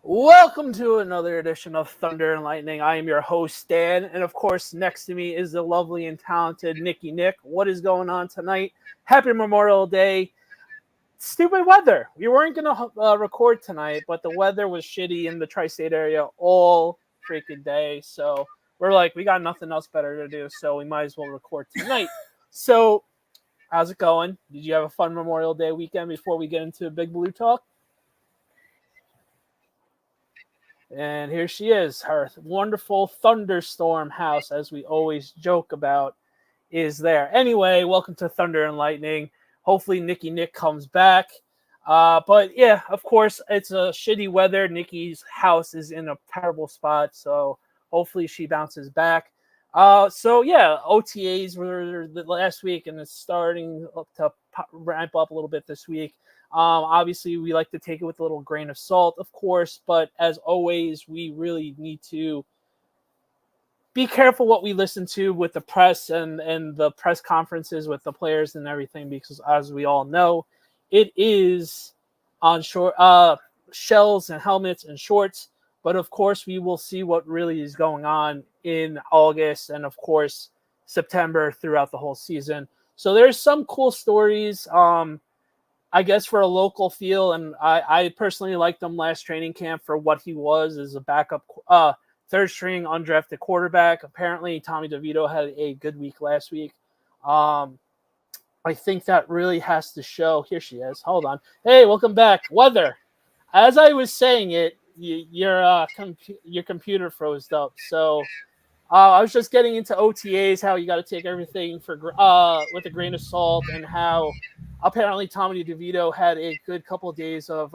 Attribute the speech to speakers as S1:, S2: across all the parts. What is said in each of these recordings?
S1: Welcome to another edition of Thunder and Lightning. I am your host, Dan, and of course, next to me is the lovely and talented Nikki Nick. What is going on tonight? Happy Memorial Day. Stupid weather. We weren't going to record tonight, but the weather was shitty in the tri-state area all freaking day. So we're like, we got nothing else better to do, so we might as well record tonight. So how's it going? Did you have a fun Memorial Day weekend before we get into Big Blue Talk? And here she is, her wonderful thunderstorm house, as we always joke about, is there. Anyway, welcome to Thunder and Lightning. Hopefully Nikki Nick comes back. But yeah, of course, it's a shitty weather. Nikki's house is in a terrible spot, so hopefully she bounces back. So yeah, OTAs were the last week, and it's starting to ramp up a little bit this week. Obviously, we like to take it with a little grain of salt, of course, but as always, we really need to be careful what we listen to with the press and the press conferences with the players and everything, because as we all know, it is on short shells and helmets and shorts. But of course, we will see what really is going on in August and, of course, September throughout the whole season. So there's some cool stories. I guess for a local feel, and I personally liked him last training camp for what he was as a backup third-string undrafted quarterback. Apparently, Tommy DeVito had a good week last week. I think that really has to show. Here she is. Hold on. Hey, welcome back. Weather. As I was saying it, your computer froze up. So I was just getting into OTAs, how you got to take everything for with a grain of salt, and how apparently Tommy DeVito had a good couple of days of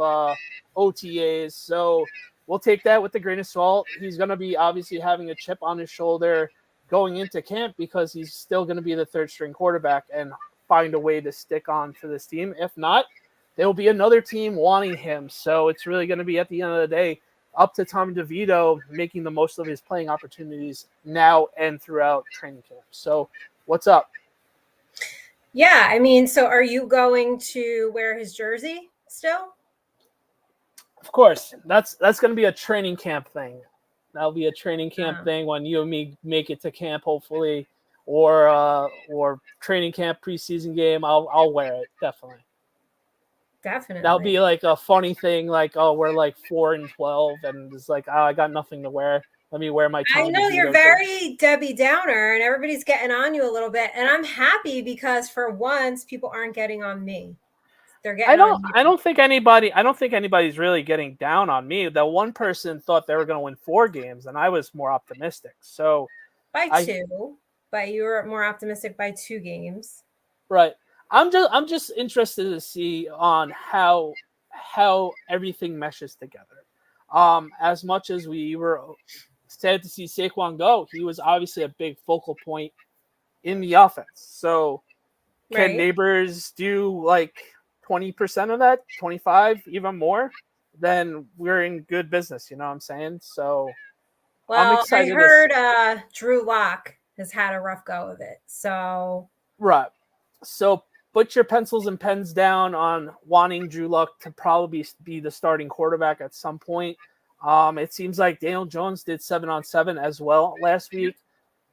S1: OTAs. So we'll take that with a grain of salt. He's going to be obviously having a chip on his shoulder going into camp because he's still going to be the third-string quarterback and find a way to stick on to this team. If not, there will be another team wanting him. So it's really going to be, at the end of the day, up to Tommy DeVito making the most of his playing opportunities now and throughout training camp. So what's up?
S2: Yeah, I mean, so are you going to wear his jersey still?
S1: Of course. That's going to be a training camp thing. That'll be a training camp thing when you and me make it to camp, hopefully, or training camp preseason game. I'll wear it, definitely.
S2: Definitely.
S1: That'll be like a funny thing, like, oh, we're like 4-12, and it's like, oh, I got nothing to wear. Let me wear my Tommy
S2: I know
S1: DeVito
S2: you're very Debbie Downer, and everybody's getting on you a little bit, and I'm happy because for once, people aren't getting on me. They're getting on you.
S1: I don't think anybody's really getting down on me. The one person thought they were going to win 4 games, and I was more optimistic. So
S2: by 2, but you were more optimistic by 2 games.
S1: Right. I'm just interested to see on how everything meshes together. As much as we were sad to see Saquon go, he was obviously a big focal point in the offense. So can Neighbors do like 20% of that, 25, even more? Then we're in good business. You know what I'm saying? So
S2: well,
S1: I'm excited.
S2: I heard Drew Lock has had a rough go of it. So
S1: right. So put your pencils and pens down on wanting Drew Luck to probably be the starting quarterback at some point. It seems like Daniel Jones did 7-on-7 as well last week.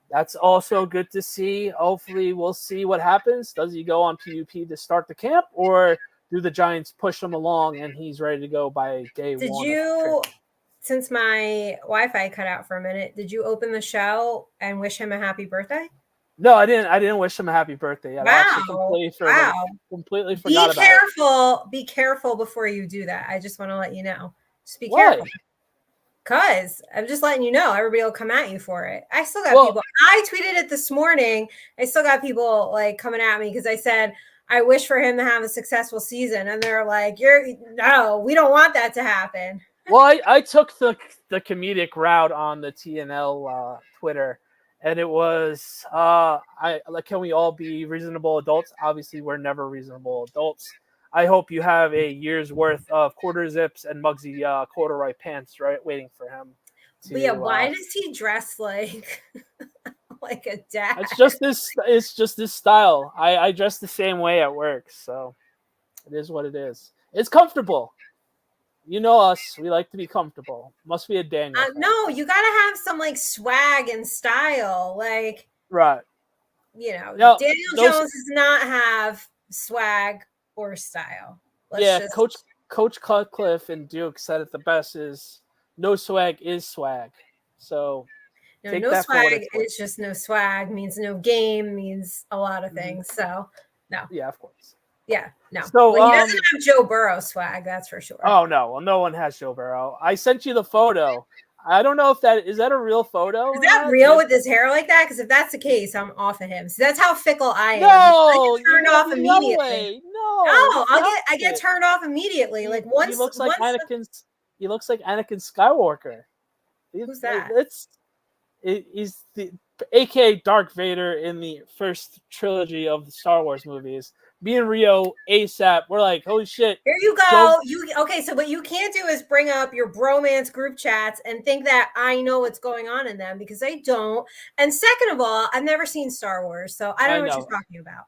S1: That's also good to see. Hopefully we'll see what happens. Does he go on PUP to start the camp, or do the Giants push him along and he's ready to go by day 1?
S2: Did you, since my Wi-Fi cut out for a minute, did you open the show and wish him a happy birthday?
S1: No, I didn't. I didn't wish him a happy birthday yet.
S2: Wow.
S1: Completely forgot about it.
S2: Be careful before you do that. I just want to let you know. Just be careful. Because I'm just letting you know, everybody will come at you for it. I still got people. I tweeted it this morning. I still got people like coming at me because I said, I wish for him to have a successful season. And they're like, no, we don't want that to happen.
S1: Well, I took the comedic route on the TNL Twitter, and it was can we all be reasonable adults? Obviously, we're never reasonable adults. I hope you have a year's worth of quarter zips and Muggsy corduroy pants waiting for him.
S2: But yeah, why does he dress like like a dad?
S1: It's just this style. I dress the same way at work, so it is what it is. It's comfortable. You know us. We like to be comfortable. Must be a Daniel.
S2: No, you gotta have some like swag and style. Like,
S1: right.
S2: Daniel Jones does not have swag or style.
S1: Coach Cutcliffe and Duke said it the best is no swag is swag. So
S2: no swag is just no swag, means no game, means a lot of things. So no.
S1: Yeah, of course.
S2: Yeah, no.
S1: So
S2: he doesn't have Joe Burrow swag, that's for sure.
S1: Oh no, well, no one has Joe Burrow. I sent you the photo. I don't know if is that a real photo?
S2: Is that real with his hair like that? Because if that's the case, I'm off of him. So that's how fickle I am.
S1: No,
S2: I get turned off immediately.
S1: No,
S2: I get turned off immediately. Like once
S1: he looks like he looks like Anakin Skywalker.
S2: Who's that?
S1: He's the aka Darth Vader in the first trilogy of the Star Wars movies. Me and Rio ASAP, we're like, holy shit.
S2: Here you go. So what you can't do is bring up your bromance group chats and think that I know what's going on in them, because I don't. And second of all, I've never seen Star Wars, so I don't know what you're talking about.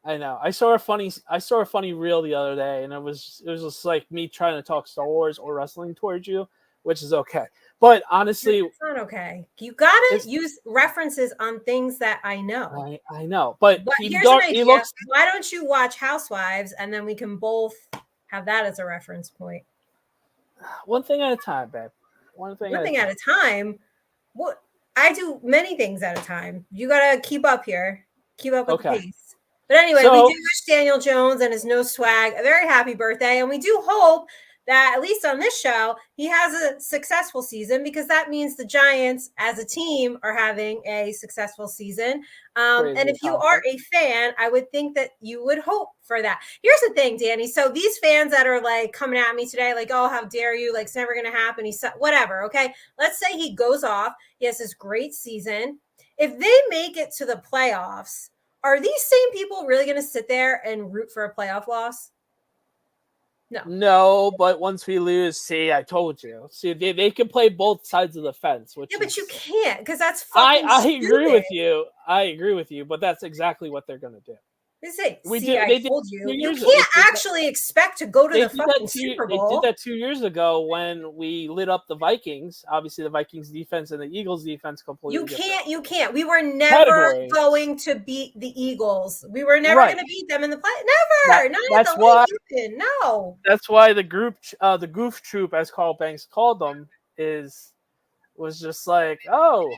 S1: I know. I saw a funny reel the other day, and it was just like me trying to talk Star Wars or wrestling towards you, which is okay. But honestly,
S2: it's not okay. You gotta use references on things that I know.
S1: I know, but
S2: here's an idea. Why don't you watch Housewives, and then we can both have that as a reference point?
S1: One thing at a time, babe. One thing at
S2: a time. What I do many things at a time. You gotta keep up here. Keep up with the pace. But anyway, we do wish Daniel Jones and his no swag a very happy birthday, and we do hope that at least on this show, he has a successful season, because that means the Giants as a team are having a successful season. And if you are a fan, I would think that you would hope for that. Here's the thing, Danny. So these fans that are like coming at me today, like, oh, how dare you? Like, it's never going to happen. Whatever. Okay. Let's say he goes off. He has this great season. If they make it to the playoffs, are these same people really going to sit there and root for a playoff loss?
S1: No, but once we lose, see, I told you. See, they can play both sides of the fence.
S2: But you can't, because that's fucking
S1: stupid. agree with you. I agree with you, but that's exactly what they're going to do.
S2: I told you. You can't actually expect to go to the fucking Super Bowl.
S1: They did that 2 years ago when we lit up the Vikings. Obviously, the Vikings defense and the Eagles defense completely.
S2: You can't. We were never going to beat the Eagles. We were never going to beat them in the play. Never. That's why. No.
S1: That's why the goof troop, as Carl Banks called them, was just like, oh,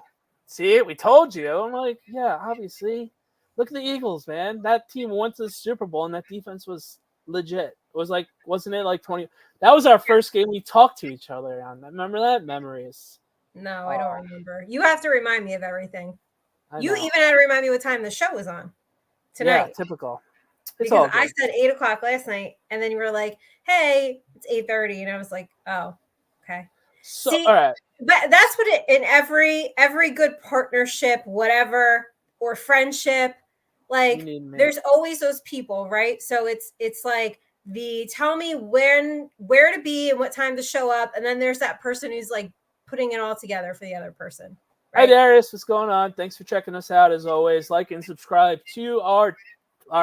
S1: see, we told you. I'm like, yeah, obviously. Look at the Eagles, man. That team went to the Super Bowl, and that defense was legit. It was like, wasn't it like 20? That was our first game we talked to each other on. Remember that? Memories.
S2: No, I don't remember. You have to remind me of everything. You even had to remind me what time the show was on tonight.
S1: Yeah, typical.
S2: Because I said 8:00 last night, and then you were like, hey, it's 8:30. And I was like, oh, okay.
S1: So, all right.
S2: But that's what in every good partnership, whatever, or friendship, like there's always those people, right? So it's like tell me where to be and what time to show up, and then there's that person who's like putting it all together for the other person. Right?
S1: Hi Darius, what's going on? Thanks for checking us out. As always, like and subscribe to our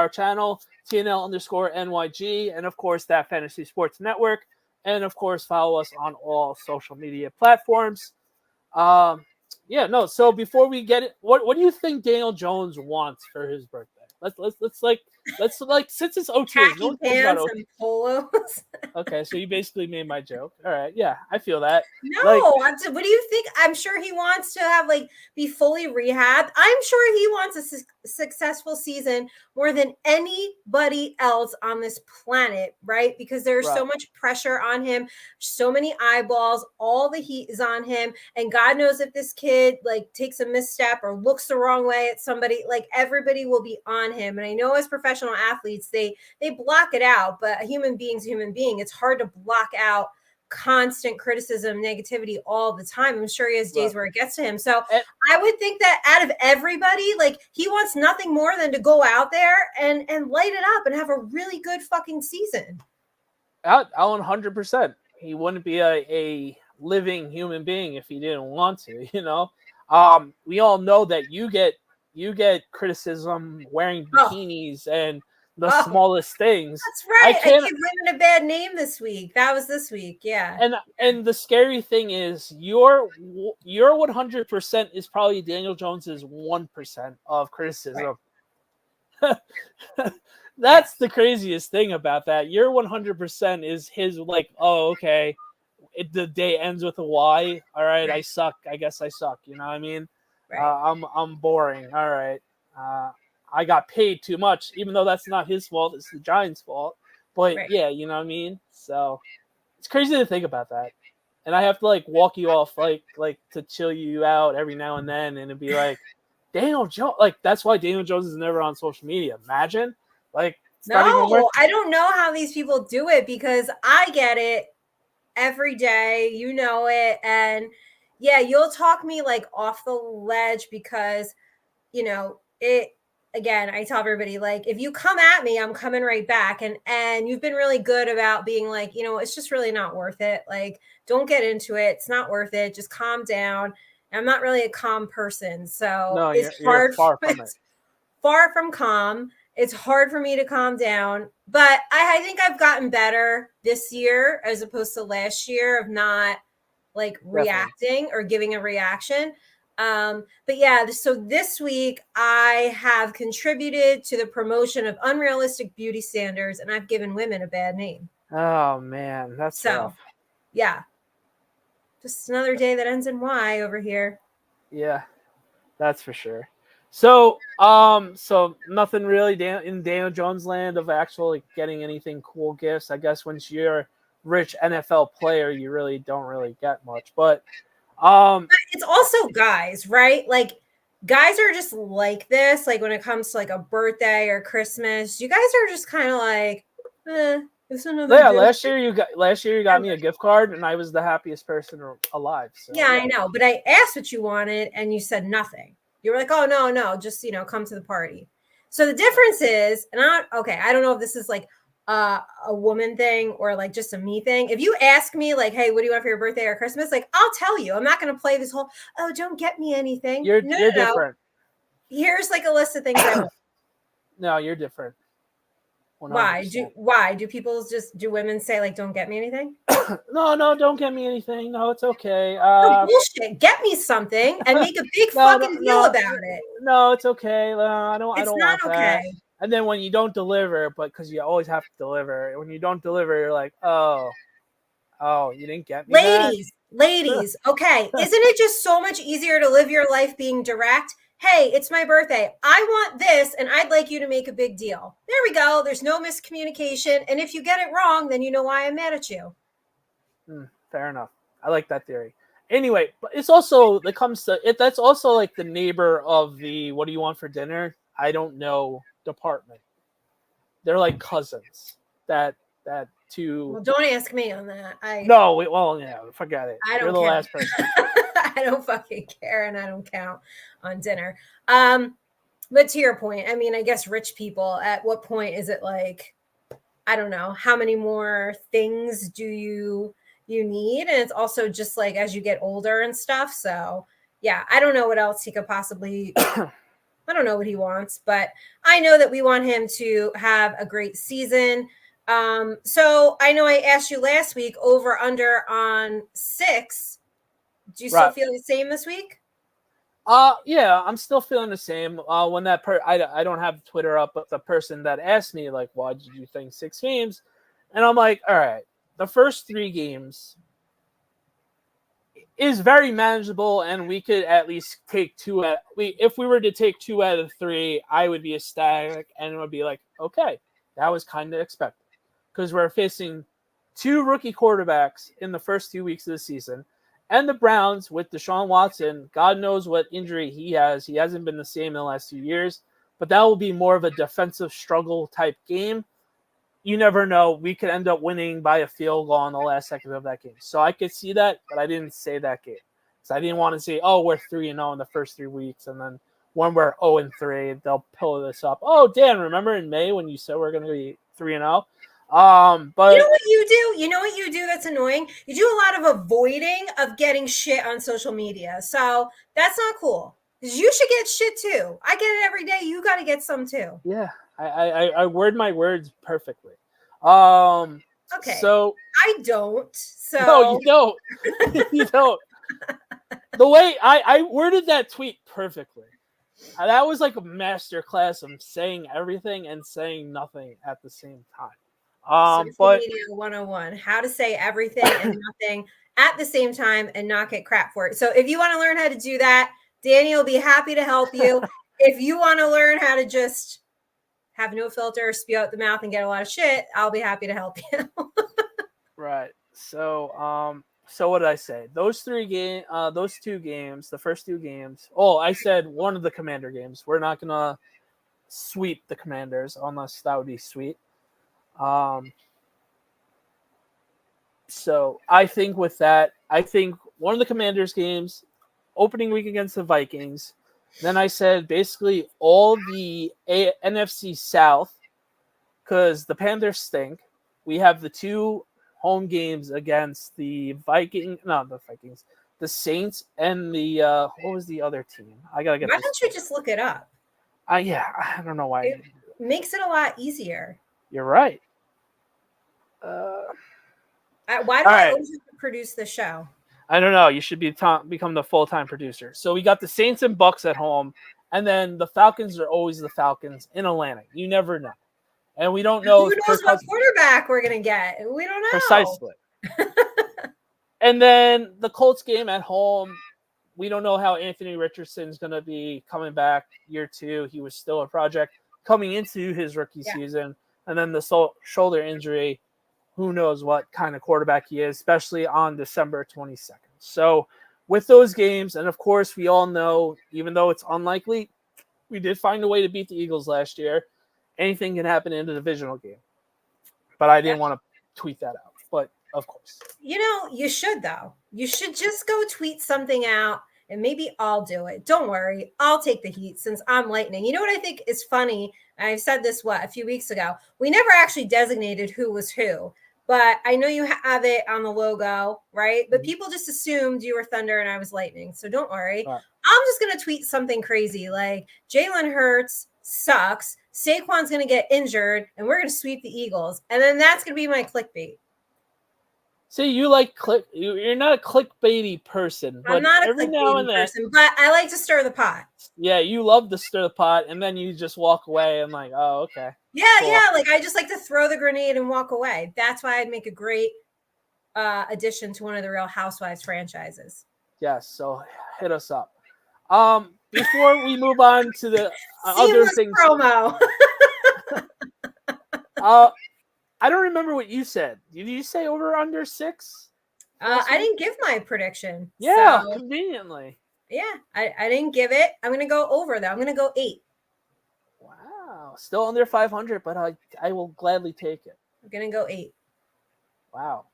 S1: channel, TNL_NYG, and of course that Fantasy Sports Network, and of course follow us on all social media platforms. So before we get it, what do you think Daniel Jones wants for his birthday? Let's since it's OTAs,
S2: no pants and polos.
S1: Okay, so you basically made my joke. All right, yeah, I feel that.
S2: No, what do you think? I'm sure he wants to have be fully rehabbed. I'm sure he wants a successful season more than anybody else on this planet, right? Because there's so much pressure on him, so many eyeballs, all the heat is on him, and God knows if this kid takes a misstep or looks the wrong way at somebody, everybody will be on him. And I know as professional professional athletes, they block it out, but a human being's a human being. It's hard to block out constant criticism, negativity all the time. I'm sure he has days where it gets to him. So I would think that out of everybody, like, he wants nothing more than to go out there and light it up and have a really good fucking season.
S1: 100%. He wouldn't be a living human being if he didn't want to, you know. We all know that you get criticism wearing bikinis and the smallest things.
S2: That's right. I gave women a bad name this week. That was this week, yeah.
S1: And the scary thing is your 100% is probably Daniel Jones's 1% of criticism. Right. That's the craziest thing about that. Your 100% is his, like, oh, okay, the day ends with a Y. All right, I suck. I guess I suck. You know what I mean? Right. I'm boring. All right. I got paid too much, even though that's not his fault. It's the Giants' fault. But yeah, you know what I mean? So it's crazy to think about that. And I have to like walk you off, like to chill you out every now and then, and it'd be like, Daniel Jones. Like, that's why Daniel Jones is never on social media. Imagine. Like,
S2: no, I don't know how these people do it, because I get it every day. You know it. And yeah, you'll talk me like off the ledge because, you know, again, I tell everybody, like, if you come at me, I'm coming right back. And you've been really good about being like, you know, it's just really not worth it. Like, don't get into it. It's not worth it. Just calm down. And I'm not really a calm person. So it's hard. It's far from calm. It's hard for me to calm down. But I think I've gotten better this year as opposed to last year of not like reacting or giving a reaction. But yeah, so this week I have contributed to the promotion of unrealistic beauty standards, and I've given women a bad name.
S1: Oh man, that's rough.
S2: Yeah. Just another day that ends in Y over here.
S1: Yeah, that's for sure. So, so nothing really in Daniel Jones land of actually getting anything cool gifts. I guess once you're a rich NFL player, you really don't get much. But
S2: it's also guys, right? Like, guys are just like this. Like, when it comes to like a birthday or Christmas, you guys are just kind of like, it's another day.
S1: last year you got me a gift card, and I was the happiest person alive. So,
S2: yeah, I know. But I asked what you wanted, and you said nothing. You were like, oh, no, just, you know, come to the party. So the difference is, and I don't know if this is like a woman thing or like just a me thing. If you ask me like, hey, what do you want for your birthday or Christmas? Like, I'll tell you. I'm not going to play this whole, oh, don't get me anything.
S1: You're different.
S2: Here's like a list of things I want.
S1: No, you're different.
S2: 100%. Why do women say like, don't get me anything?
S1: No, don't get me anything. No, it's okay.
S2: No, bullshit. Get me something and make a big fucking deal about it.
S1: No, it's okay. I don't
S2: it's
S1: want
S2: not okay.
S1: That. And then when you don't deliver, but because you always have to deliver, when you don't deliver, you're like, oh, you didn't get me.
S2: Ladies, okay. Isn't it just so much easier to live your life being direct? Hey, it's my birthday. I want this, and I'd like you to make a big deal. There we go. There's no miscommunication. And if you get it wrong, then you know why I'm mad at you.
S1: Fair enough. I like that theory. Anyway, but it's also, that's also like the neighbor of the what do you want for dinner? I don't know department. They're like cousins. That two.
S2: Well, don't ask me on that.
S1: Forget it.
S2: I don't
S1: You're the last person.
S2: I don't fucking care, and I don't count on dinner. But to your point, I mean, I guess rich people, at what point is it like, I don't know, how many more things do you need? And it's also just like as you get older and stuff. So yeah, I don't know what else he could possibly I don't know what he wants, but I know that we want him to have a great season. So I know I asked you last week over under on 6. Do you still feel the same this week?
S1: Yeah, I'm still feeling the same. When that I don't have Twitter up, but the person that asked me, like, why did you think 6 games? And I'm like, all right, the first 3 games is very manageable, and we could at least take 2 if we were to take 2 out of 3, I would be ecstatic, and it would be like, okay, that was kind of expected, because we're facing 2 rookie quarterbacks in the first 2 weeks of the season. And the Browns with Deshaun Watson, God knows what injury he has. He hasn't been the same in the last 2 years. but that will be more of a defensive struggle type game. You never know. We could end up winning by a field goal on the last second of that game. So I could see that, but I didn't say that game. So I didn't want to say, oh, we're 3-0 in the first 3 weeks, and then when we're 0-3, they'll pull this up. Oh, Dan, remember in May when you said we're going to be 3-0? But
S2: you know what you do? You know what you do that's annoying? You do a lot of avoiding of getting shit on social media. So that's not cool. You should get shit too. I get it every day. You got to get some too.
S1: Yeah, I word my words perfectly. Okay. So
S2: I don't. So
S1: no, you don't. You don't. The way I worded that tweet perfectly. That was like a master class of saying everything and saying nothing at the same time.
S2: Social media 101, how to say everything and nothing at the same time and not get crap for it. So if you want to learn how to do that, Danny will be happy to help you. If you want to learn how to just have no filter, spew out the mouth and get a lot of shit, I'll be happy to help you.
S1: Right. So what did I say? Those 2 games, the first 2 games. Oh, I said one of the Commander games. We're not gonna sweep the Commanders unless that would be sweet. So I think with that, one of the Commanders games, opening week against the Vikings. Then I said basically all the NFC South, because the Panthers stink. We have the 2 home games against the the Saints and the what was the other team? I gotta get.
S2: Why don't you just look it up?
S1: Yeah, I don't know why.
S2: It makes it a lot easier.
S1: You're right.
S2: Why do I always have to produce the show?
S1: I don't know. You should become the full-time producer. So we got the Saints and Bucks at home, and then the Falcons are always the Falcons in Atlanta. You never know. And we don't know.
S2: Who knows what quarterback we're going to get? We don't know.
S1: Precisely. And then the Colts game at home, we don't know how Anthony Richardson's going to be coming back year 2. He was still a project coming into his rookie season. And then the shoulder injury, who knows what kind of quarterback he is, especially on December 22nd. So with those games, and of course we all know, even though it's unlikely, we did find a way to beat the Eagles last year. Anything can happen in a divisional game. But I didn't want to tweet that out. But of course.
S2: You know, you should though. You should just go tweet something out and maybe I'll do it. Don't worry. I'll take the heat since I'm Lightning. You know what I think is funny? I said this, a few weeks ago. We never actually designated who was who. But I know you have it on the logo, right? But people just assumed you were Thunder and I was Lightning. So don't worry. Right. I'm just going to tweet something crazy like Jalen Hurts sucks. Saquon's going to get injured and we're going to sweep the Eagles. And then that's going to be my clickbait.
S1: See, you like you're not a clickbaity person.
S2: I'm not a clickbaity person, but I like to stir the pot.
S1: Yeah, you love to stir the pot, and then you just walk away and like, oh, okay.
S2: Yeah, cool. Yeah. Like I just like to throw the grenade and walk away. That's why I'd make a great addition to one of the Real Housewives franchises.
S1: Yes, so hit us up. Before we move on to the other things.
S2: Promo.
S1: I don't remember what you said. Did you say over or under 6?
S2: I didn't give my prediction.
S1: Yeah, so, conveniently.
S2: Yeah, I didn't give it. I'm going to go over, though. I'm going to go 8.
S1: Wow. Still under 500, but I will gladly take it.
S2: I'm going to go 8.
S1: Wow.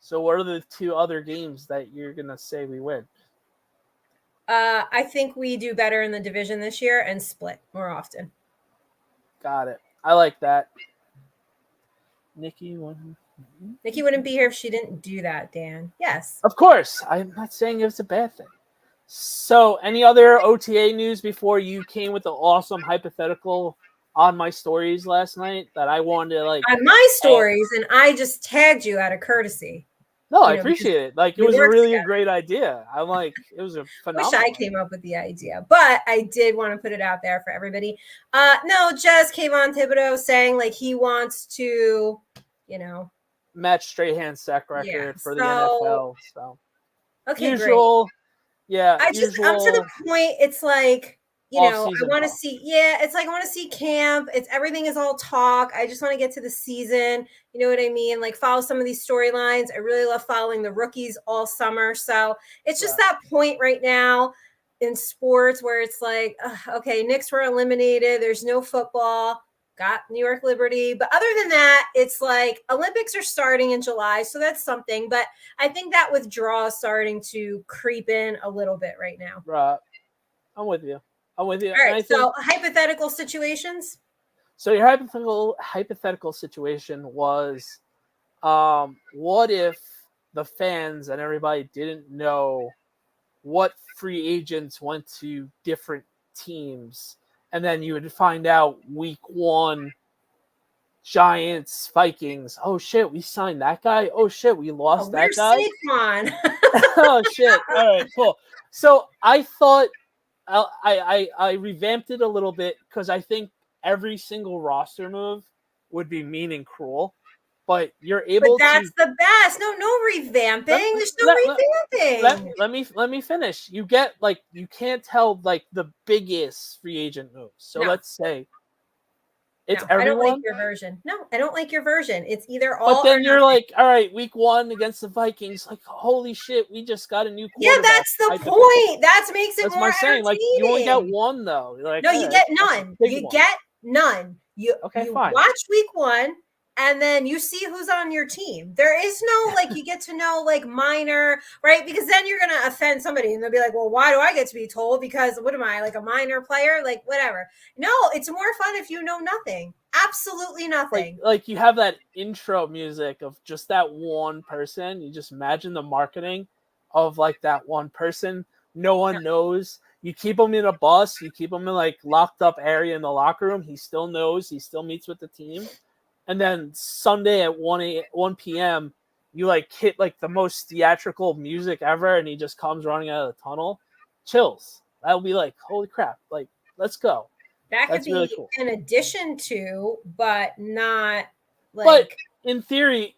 S1: So what are the 2 other games that you're going to say we win?
S2: I think we do better in the division this year and split more often.
S1: Got it. I like that. Nikki
S2: wouldn't be here if she didn't do that, Dan. Yes.
S1: Of course. I'm not saying it's a bad thing. So, any other OTA news before you came with the awesome hypothetical on my stories last night that I wanted to
S2: on my stories, and I just tagged you out of courtity.
S1: No, I appreciate it. Like, it was really a great idea. I'm like, it was a phenomenal.
S2: Wish I came up with the idea, but I did want to put it out there for everybody. No, just Kayvon Thibodeau saying like he wants to,
S1: match straight hand sack record for the NFL. So,
S2: okay,
S1: usual,
S2: great.
S1: Yeah.
S2: I'm to the point. It's like. I want to see, it's like I want to see camp. Everything is all talk. I just want to get to the season. You know what I mean? Like follow some of these storylines. I really love following the rookies all summer. So it's just that point right now. in sports where it's like, okay, Knicks were eliminated. There's no football. Got New York Liberty. But other than that, it's like Olympics are starting in July. So that's something. But I think that withdrawal is starting to creep in a little bit right now.
S1: Right. I'm with you.
S2: All right. So hypothetical situations.
S1: So your hypothetical situation was, what if the fans and everybody didn't know what free agents went to different teams, and then you would find out week 1, Giants, Vikings. Oh shit, we signed that guy. Oh shit, we lost that guy.
S2: Saquon?
S1: Oh shit. All right, cool. So I thought I revamped it a little bit because I think every single roster move would be mean and cruel. But you're able
S2: but that's the best. No revamping. There's no revamping.
S1: Let me finish. You get you can't tell the biggest free agent moves. So let's say it's everyone.
S2: I don't like your version. No, I don't like your version. It's either all.
S1: But then you're like, all right, week 1 against the Vikings. Like, holy shit, we just got a new quarterback.
S2: Yeah, that's the point. That makes it more entertaining.
S1: Like, you only get one though.
S2: No, you get none. You get none. You
S1: fine.
S2: Watch week 1. And then you see who's on your team. There is no, you get to know, minor, right? Because then you're going to offend somebody. And they'll be like, well, why do I get to be told? Because what am I, a minor player? Whatever. No, it's more fun if you know nothing. Absolutely nothing.
S1: You have that intro music of just that one person. You just imagine the marketing of, that one person. No one knows. You keep him in a bus. You keep him in, locked up area in the locker room. He still knows. He still meets with the team. And then Sunday at 1 p.m., you hit the most theatrical music ever, and he just comes running out of the tunnel. Chills. That would be holy crap. Let's go.
S2: That could be really cool. In addition to, but not
S1: But in theory,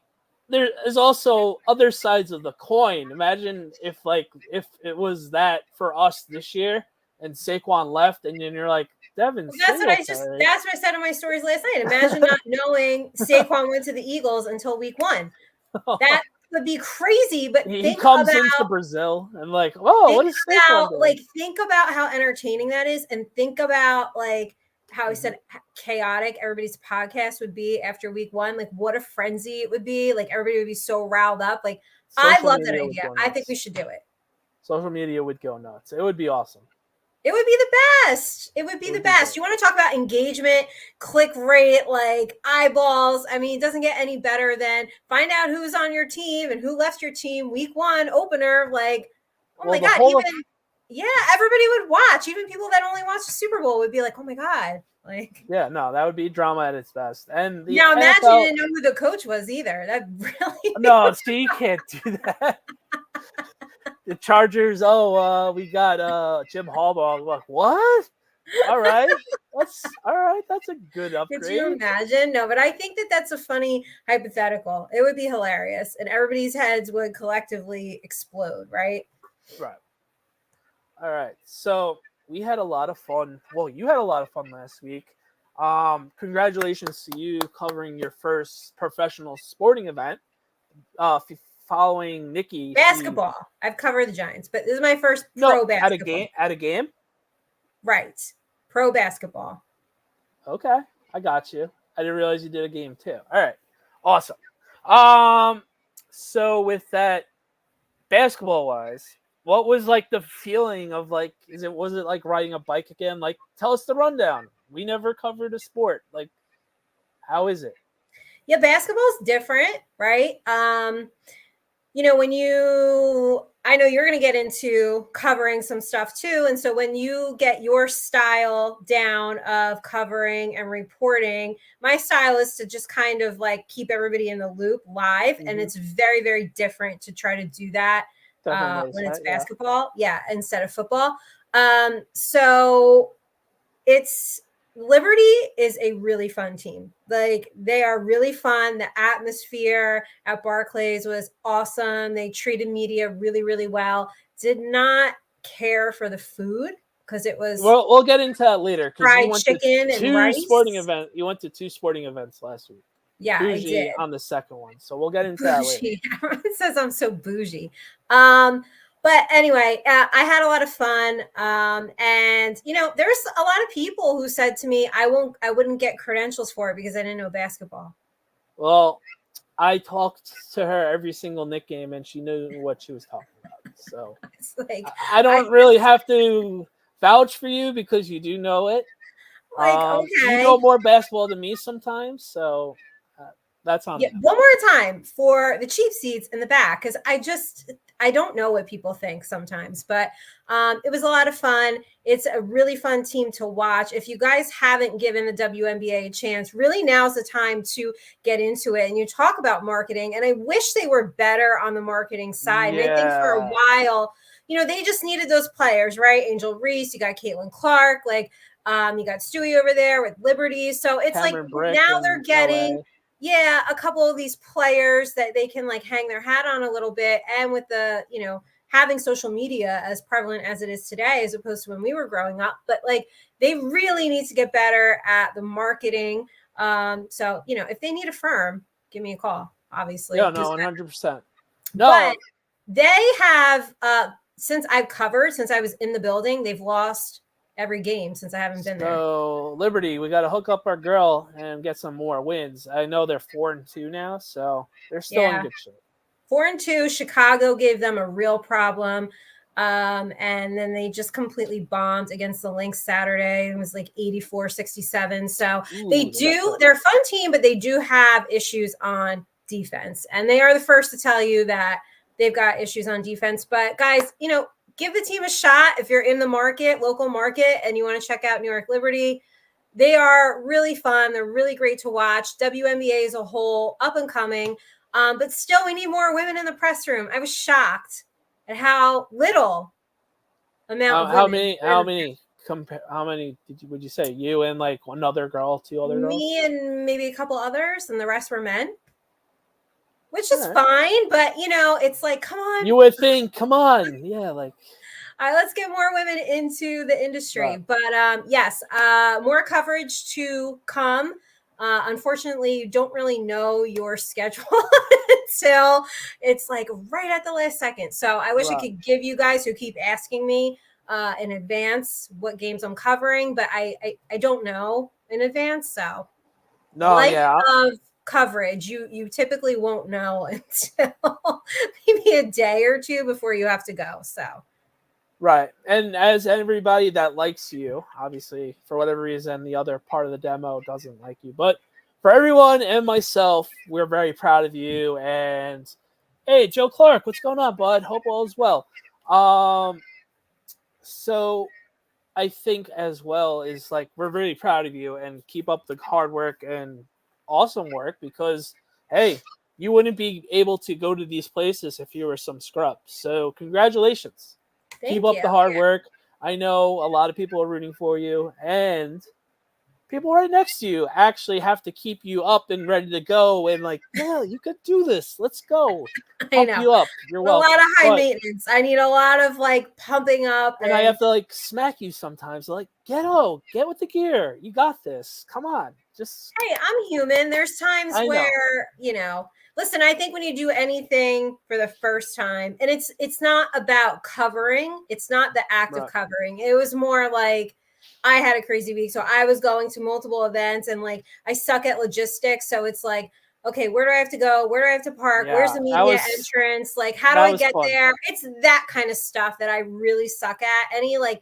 S1: there is also other sides of the coin. Imagine if it was that for us this year, and Saquon left, and then you're like, Devin.
S2: That's what I said in my stories last night. Imagine not knowing Saquon went to the Eagles until week 1. That would be crazy. But
S1: he comes into Brazil and what is Saquon doing?
S2: Think about how entertaining that is, and think about how I said chaotic everybody's podcast would be after week 1. What a frenzy it would be. Everybody would be so riled up. I love that idea. I think we should do it.
S1: Social media would go nuts. It would be awesome.
S2: It would be the best. It would be the best. You want to talk about engagement, click rate, eyeballs. I mean, it doesn't get any better than find out who's on your team and who left your team week 1 opener. Oh my God. Everybody would watch. Even people that only watch the Super Bowl would be like, oh my God.
S1: Yeah, no, that would be drama at its best. And
S2: now imagine you didn't know who the coach was either. That really
S1: No, see, you can't do that. The Chargers, we got Jim Harbaugh. What? All right. That's a good upgrade.
S2: Could you imagine? No, but I think that's a funny hypothetical. It would be hilarious, and everybody's heads would collectively explode, right?
S1: Right. All right. So we had a lot of fun. Well, you had a lot of fun last week. Congratulations to you covering your first professional sporting event. Following Nikki.
S2: Basketball. I've covered the Giants, but this is my first pro basketball.
S1: At a game?
S2: Right. Pro basketball.
S1: Okay. I got you. I didn't realize you did a game too. All right. Awesome. So with that, basketball wise, what was the feeling of was it riding a bike again? Tell us the rundown. We never covered a sport. How is it?
S2: Yeah, basketball's different, right? I know you're going to get into covering some stuff too. And so when you get your style down of covering and reporting, my style is to just kind of keep everybody in the loop live. Mm-hmm. And it's very, very different to try to do that when it's basketball. Yeah, instead of football. So Liberty is a really fun team. They are really fun. The atmosphere at Barclays was awesome. They treated media really, really well. Did not care for the food because it was.
S1: Well, we'll get into that later.
S2: Fried chicken and rice.
S1: You went to 2 sporting events last week.
S2: Yeah,
S1: bougie
S2: I did.
S1: On the second one. So we'll get into that later.
S2: Everyone says I'm so bougie. But anyway, I had a lot of fun. And there's a lot of people who said to me, I wouldn't get credentials for it because I didn't know basketball.
S1: Well, I talked to her every single Knick game, and she knew what she was talking about. So
S2: It's like,
S1: I don't really have to vouch for you because you do know it. You
S2: okay.
S1: know more basketball than me sometimes, so that's on me.
S2: One more time for the cheap seats in the back, because I don't know what people think sometimes, but it was a lot of fun. It's a really fun team to watch. If you guys haven't given the WNBA a chance, really now's the time to get into it. And you talk about marketing, and I wish they were better on the marketing side.
S1: Yeah.
S2: And I think for a while, they just needed those players, right? Angel Reese, you got Caitlin Clark, like you got Stewie over there with Liberty. So it's
S1: Cameron
S2: like
S1: Brick
S2: now they're getting
S1: LA.
S2: a couple of these players that they can like hang their hat on a little bit. And with the, having social media as prevalent as it is today, as opposed to when we were growing up, but like they really need to get better at the marketing. So, if they need a firm, give me a call, obviously.
S1: Yeah, no, 100%.
S2: No. But they have, since I was in the building, they've lost every game since I haven't been there.
S1: So Liberty, we got to hook up our girl and get some more wins. I know they're 4-2 now, so they're still in good shape.
S2: 4-2. Chicago gave them a real problem, and then they just completely bombed against the Lynx Saturday. It was like 84-67. So they're a fun team, but they do have issues on defense, and they are the first to tell you that they've got issues on defense. But guys, give the team a shot if you're in the local market, and you want to check out New York Liberty. They are really fun. They're really great to watch. WNBA as a whole, up and coming. But still, we need more women in the press room. I was shocked at how little amount of women.
S1: How many would you say? You and like one other girl, two other girls?
S2: Me and maybe a couple others, and the rest were men. Which is fine, but it's like, come on.
S1: You would think, come on. Yeah, like
S2: let's get more women into the industry. Right. But yes, more coverage to come. Unfortunately, you don't really know your schedule until it's like right at the last second. So I wish I could give you guys who keep asking me in advance what games I'm covering, but I don't know in advance. So of coverage, you typically won't know until maybe a day or two before you have to go. So
S1: right. And as everybody that likes you, obviously, for whatever reason, the other part of the demo doesn't like you. But for everyone and myself, we're very proud of you. And hey, Joe Clark, what's going on, bud? Hope all is well. So I think as well is like we're really proud of you, and keep up the hard work and awesome work, because hey, you wouldn't be able to go to these places if you were some scrub. So congratulations. Keep up the hard work. I know a lot of people are rooting for you, and people right next to you actually have to keep you up and ready to go. And like, yeah, you could do this. Let's go. Pump you up. You're welcome.
S2: A lot of high maintenance. I need a lot of like pumping up.
S1: And I have to like smack you sometimes. Like, get with the gear. You got this. Come on.
S2: Hey, I'm human. There's times where, listen, I think when you do anything for the first time, and it's not about covering, it's not the act of covering. It was more like I had a crazy week. So I was going to multiple events, and like I suck at logistics. So it's like, okay, where do I have to go? Where do I have to park? Yeah, where's the media entrance? Like, how do I get there? It's that kind of stuff that I really suck at. Any like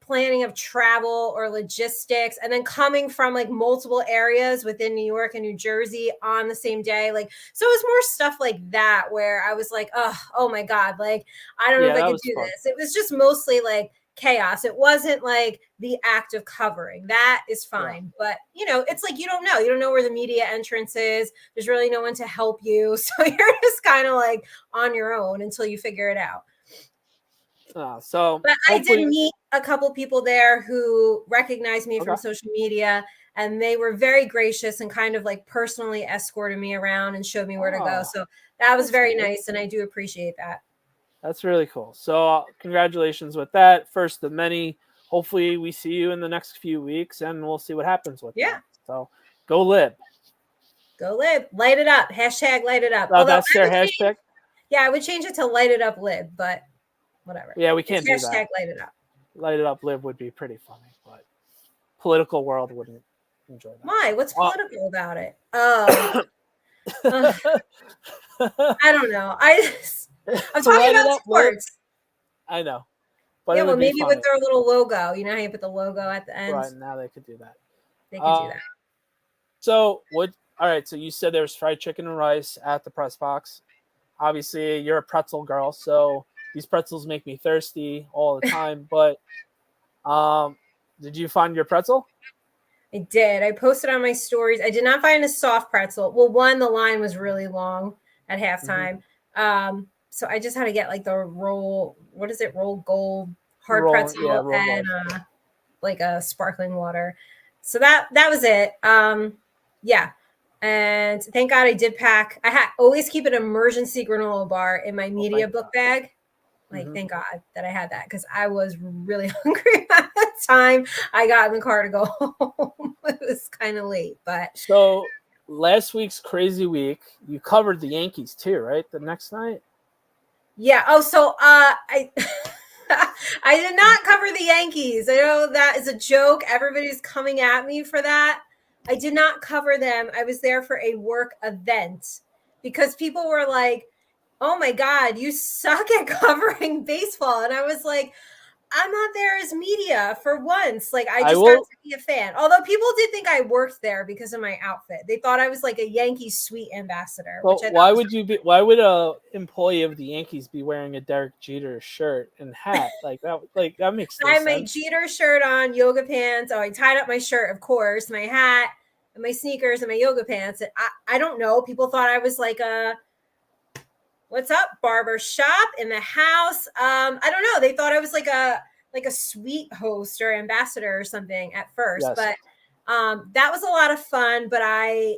S2: planning of travel or logistics, and then coming from like multiple areas within New York and New Jersey on the same day. Like, so it was more stuff like that where I was like, oh my God, like, I don't know if I could do this. It was just mostly like chaos. It wasn't like the act of covering. That is fine. But it's like, you don't know where the media entrance is. There's really no one to help you. So you're just kind of like on your own until you figure it out. But I did meet a couple people there who recognized me from social media, and they were very gracious and kind of like personally escorted me around and showed me where to go. So that was very nice, and I do appreciate that.
S1: That's really cool. So congratulations with that. First of many. Hopefully we see you in the next few weeks, and we'll see what happens with that. So go Lib.
S2: Go Lib. Light it up. # light it up.
S1: Oh, that's their hashtag?
S2: Yeah, I would change it to light it up Lib, but whatever.
S1: Yeah, we can't do
S2: Hashtag
S1: that.
S2: light it up.
S1: Light it up, live would be pretty funny, but political world wouldn't enjoy that.
S2: Why? What's political about it? Oh, I don't know. I'm talking about sports.
S1: I know. But
S2: yeah, well, maybe with their little logo. You know how you put the logo at the end?
S1: Right, now they could do that.
S2: They could do that.
S1: So, all right, so you said there was fried chicken and rice at the press box. Obviously, you're a pretzel girl, so these pretzels make me thirsty all the time. But did you find your pretzel?
S2: I did. I posted on my stories. I did not find a soft pretzel. Well, one, the line was really long at halftime. So I just had to get like the roll. What is it? Roll gold hard pretzel and like a sparkling water. So that was it. Yeah. And thank God I did pack. I always keep an emergency granola bar in my media book bag. Like, thank God that I had that because I was really hungry at the time I got in the car to go home. It was kind of late, but
S1: so last week's crazy week, you covered the Yankees too, right? The next night.
S2: Yeah. Oh, so I I did not cover the Yankees. I know that is a joke. Everybody's coming at me for that. I did not cover them. I was there for a work event because people were like, oh my God, you suck at covering baseball. And I was like, I'm not there as media for once. Like, I just got to be a fan. Although people did think I worked there because of my outfit. They thought I was like a Yankees suite ambassador.
S1: Well, why would a employee of the Yankees be wearing a Derek Jeter shirt and hat? Like that makes no sense.
S2: I had my Jeter shirt on, yoga pants. Oh, I tied up my shirt, of course, my hat, and my sneakers and my yoga pants. And I don't know. People thought I was like a what's up, barber shop in the house. I don't know. They thought I was like a suite host or ambassador or something at first, but that was a lot of fun. But I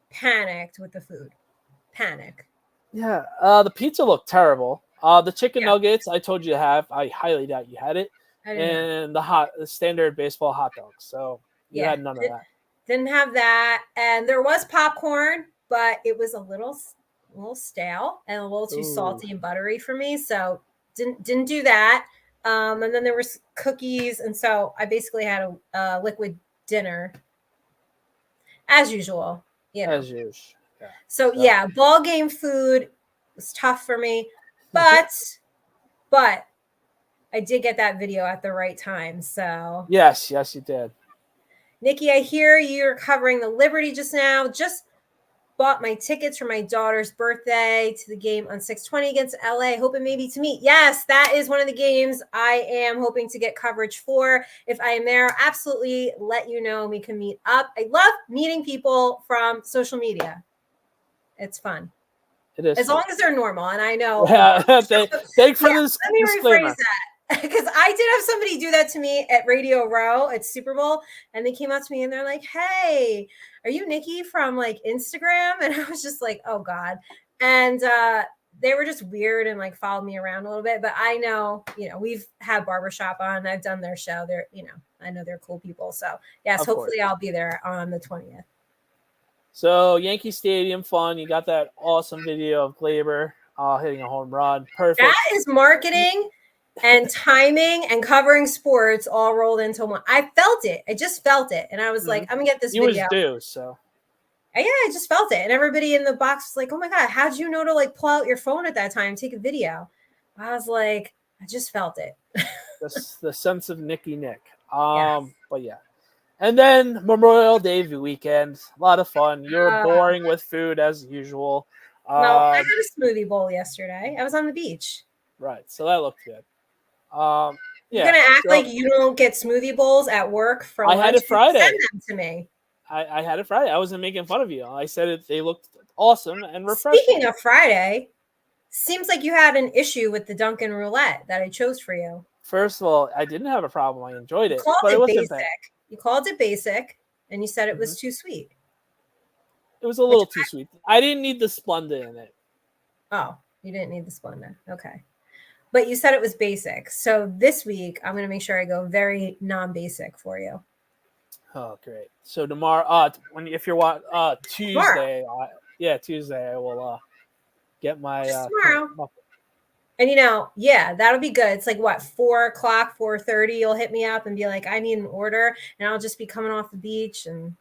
S2: panicked with the food. Panic.
S1: Yeah, the pizza looked terrible. The chicken nuggets I told you to have. I highly doubt you had it. And the standard baseball hot dogs. So you had none of that.
S2: Didn't have that, and there was popcorn, but it was a little stale and a little too salty and buttery for me, so didn't do that. And then there was cookies, and so I basically had a liquid dinner as usual.
S1: As usual.
S2: Yeah. So ball game food was tough for me, but I did get that video at the right time. So
S1: yes, you did.
S2: Nikki, I hear you're covering the Liberty just now. Just bought my tickets for my daughter's birthday to the game on 6/20 against LA, hoping maybe to meet. Yes, that is one of the games I am hoping to get coverage for. If I am there, absolutely let you know. We can meet up. I love meeting people from social media. It's fun.
S1: It is
S2: as long as they're normal. And I know.
S1: Thanks for this.
S2: Let me rephrase that. Because I did have somebody do that to me at Radio Row at Super Bowl, and they came up to me and they're like, "Hey, are you Nikki from like Instagram?" And I was just like, "Oh God!" And they were just weird and like followed me around a little bit. But I know, we've had Barbershop on. I've done their show. They're, I know they're cool people. So yes, hopefully I'll be there on the 20th.
S1: So Yankee Stadium fun. You got that awesome video of Glaber hitting a home run. Perfect.
S2: That is marketing and timing and covering sports all rolled into one. I felt it. I just felt it. And I was like, I'm going to get this video.
S1: You was due, so.
S2: Yeah, I just felt it. And everybody in the box was like, oh my God, how'd you know to like pull out your phone at that time and take a video? I was like, I just felt it.
S1: the sense of Nicky Nick. But yeah. And then Memorial Day weekend. A lot of fun. You're boring with food as usual.
S2: No, I had a smoothie bowl yesterday. I was on the beach.
S1: Right. So that looked good.
S2: You're going to act like you don't get smoothie bowls at work for lunch?
S1: I had it Friday.
S2: Send them to me.
S1: I had it Friday. I wasn't making fun of you. I said they looked awesome and refreshing.
S2: Speaking of Friday, seems like you had an issue with the Dunkin Roulette that I chose for you.
S1: First of all, I didn't have a problem. I enjoyed it.
S2: You called it basic, and you said it was too sweet.
S1: It was a little too sweet. I didn't need the Splenda in it.
S2: Oh, you didn't need the Splenda. Okay. But you said it was basic. So this week, I'm going to make sure I go very non-basic for you.
S1: Oh, great. So tomorrow, if you're Tuesday, Tuesday, I will get my
S2: tomorrow. And yeah, that'll be good. It's like what, 4:00, 4:30, you'll hit me up and be like, I need an order, and I'll just be coming off the beach, and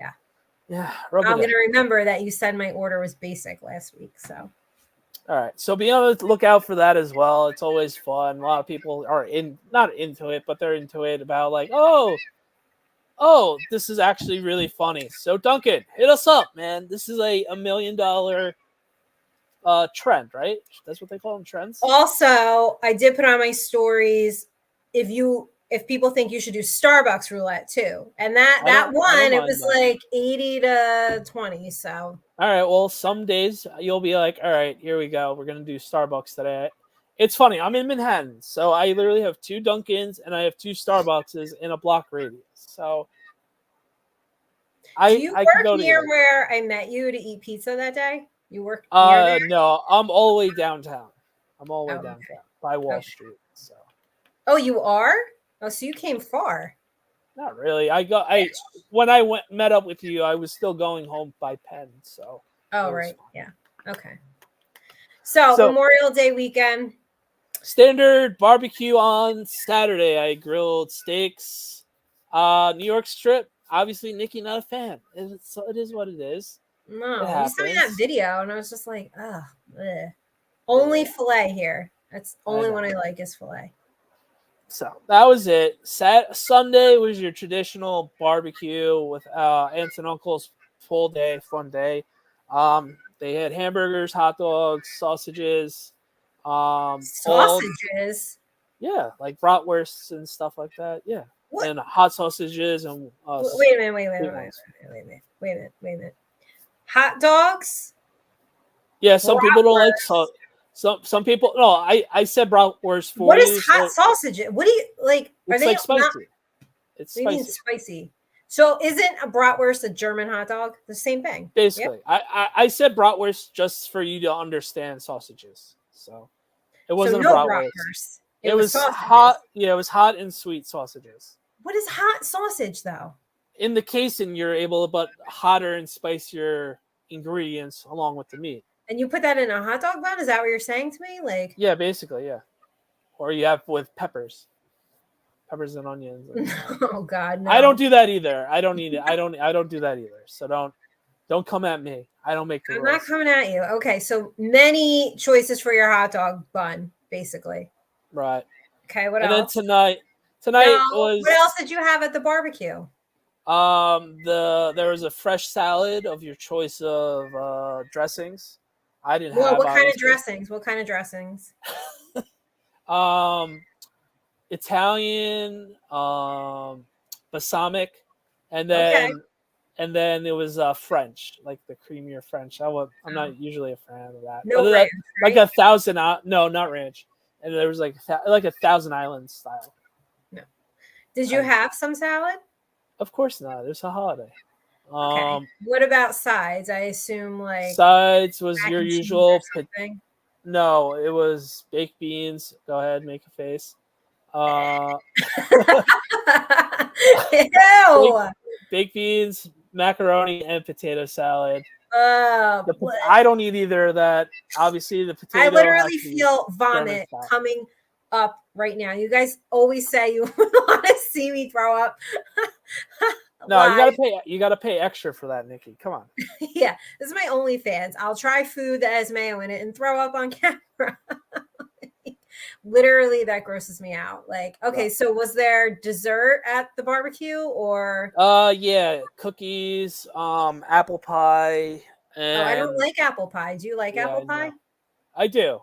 S1: yeah,
S2: I'm gonna remember that you said my order was basic last week. So
S1: all right, so be on the lookout for that as well. It's always fun. A lot of people are not into it, but they're into it about like, oh, this is actually really funny. So Duncan, hit us up, man. This is a $1 million trend, right? That's what they call them, trends.
S2: Also, I did put on my stories if people think you should do Starbucks roulette too. And that one, it was like 80 to 20. So
S1: all right, well, some days you'll be like, all right, here we go. We're gonna do Starbucks today. It's funny. I'm in Manhattan, so I literally have 2 Dunkins and I have 2 Starbuckses in a block radius. So
S2: do you work near where I met you to eat pizza that day? You work near there?
S1: No, I'm all the way downtown. I'm all the way downtown by Wall Street. So.
S2: Oh, you are? Oh, so you came far.
S1: Not really. When I met up with you, I was still going home by Penn. So.
S2: Oh, right. Fun. Yeah. Okay. So Memorial Day weekend.
S1: Standard barbecue on Saturday. I grilled steaks. New York strip. Obviously, Nikki not a fan. It is what it is.
S2: No, you sent me that video, and I was just like, only filet here. That's the only one I like is filet.
S1: So that was it. Sunday was your traditional barbecue with aunts and uncles. Full day, fun day. They had hamburgers, hot dogs, sausages.
S2: Sausages?
S1: Yeah, like bratwursts and stuff like that. Yeah. What? And hot sausages and
S2: wait a minute. Hot dogs?
S1: Yeah, some people don't like some people. No, I said bratwurst for
S2: you. What is hot sausage? What do you like? Are they
S1: like spicy?
S2: It's spicy. Spicy. So isn't a bratwurst a German hot dog? The same thing.
S1: Basically, yep. I said bratwurst just for you to understand sausages. So it wasn't a bratwurst. It was hot. Yeah, it was hot and sweet sausages.
S2: What is hot sausage though?
S1: In the casing, you're able to put hotter and spicier ingredients along with the meat.
S2: And you put that in a hot dog bun? Is that what you're saying to me? Like,
S1: yeah, basically, yeah. Or you have with peppers and onions.
S2: Oh God, no.
S1: I don't do that either. I don't need it. I don't do that either. So don't come at me. I don't make the rules.
S2: I'm not coming at you. Okay, so many choices for your hot dog bun, basically.
S1: Right.
S2: Okay, what else?
S1: And then tonight was.
S2: What else did you have at the barbecue?
S1: There was a fresh salad of your choice of dressings. I didn't have.
S2: What kind of dressings? What kind of dressings?
S1: Italian, balsamic, and then it was French, like the creamier French. I'm not usually a fan of that.
S2: No ranch,
S1: right? Like no, not ranch. And there was like a Thousand Islands style.
S2: No. Did you have some salad?
S1: Of course not. It's a holiday.
S2: Okay. What about sides? I assume like
S1: sides was your usual. No, it was baked beans. Go ahead, make a face.
S2: Ew.
S1: Baked beans, macaroni, and potato salad. I don't eat either of that. Obviously, the potato.
S2: I literally feel vomit coming up right now. You guys always say you want to see me throw up.
S1: No, you gotta pay extra for that, Nikki. Come on.
S2: Yeah, this is my OnlyFans. I'll try food that has mayo in it and throw up on camera. Literally, that grosses me out. Like, okay, so was there dessert at the barbecue or?
S1: Yeah, cookies, apple pie. And
S2: I don't like apple pie. Do you like apple pie?
S1: I do.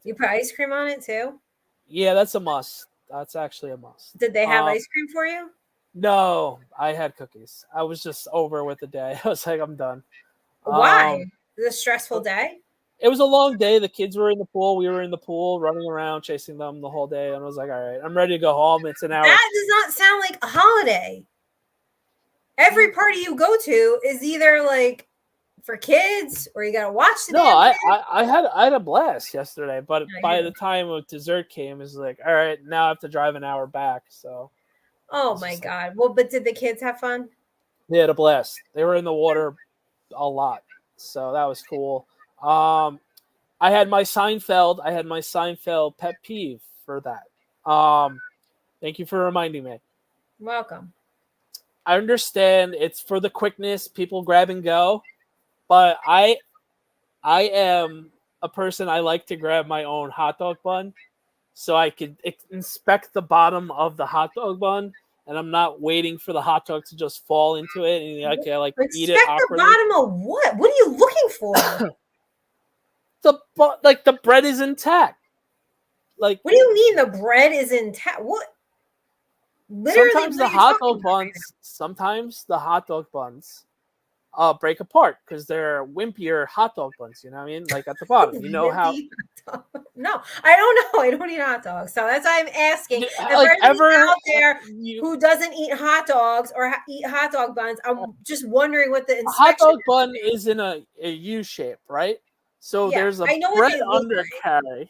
S2: You put ice cream on it too?
S1: Yeah, that's a must. That's actually a must.
S2: Did they have ice cream for you?
S1: No, I had cookies. I was just over with the day. I was like, I'm done.
S2: Why? Was it a stressful day?
S1: It was a long day. The kids were in the pool. We were in the pool, running around, chasing them the whole day. And I was like, all right, I'm ready to go home. It's an hour.
S2: That does not sound like a holiday. Every party you go to is either like for kids or you got to watch the
S1: I had a blast yesterday. But by the time dessert came, it was like, all right, now I have to drive an hour back. So.
S2: Oh my God. Well, but did the kids have fun?
S1: They had a blast. They were in the water a lot. So that was cool. I I had my Seinfeld pet peeve for that. Thank you for reminding me.
S2: Welcome.
S1: I understand it's for the quickness, people grab and go, but I am a person, I like to grab my own hot dog bun so I could inspect the bottom of the hot dog bun, and I'm not waiting for the hot dog to just fall into it and I eat it awkwardly.
S2: Inspect the bottom of what? What are you looking for?
S1: The bread is intact. Like,
S2: what do you mean the bread is intact? What? Literally,
S1: sometimes the hot dog buns break apart because they're wimpier hot dog buns. You know what I mean? Like at the bottom. You know how?
S2: No, I don't know. I don't eat hot dogs, so that's why I'm asking.
S1: Like
S2: out there who doesn't eat hot dogs or eat hot dog buns, I'm just wondering what the
S1: hot dog bun is in a U shape, right? So there's a bread undercarriage.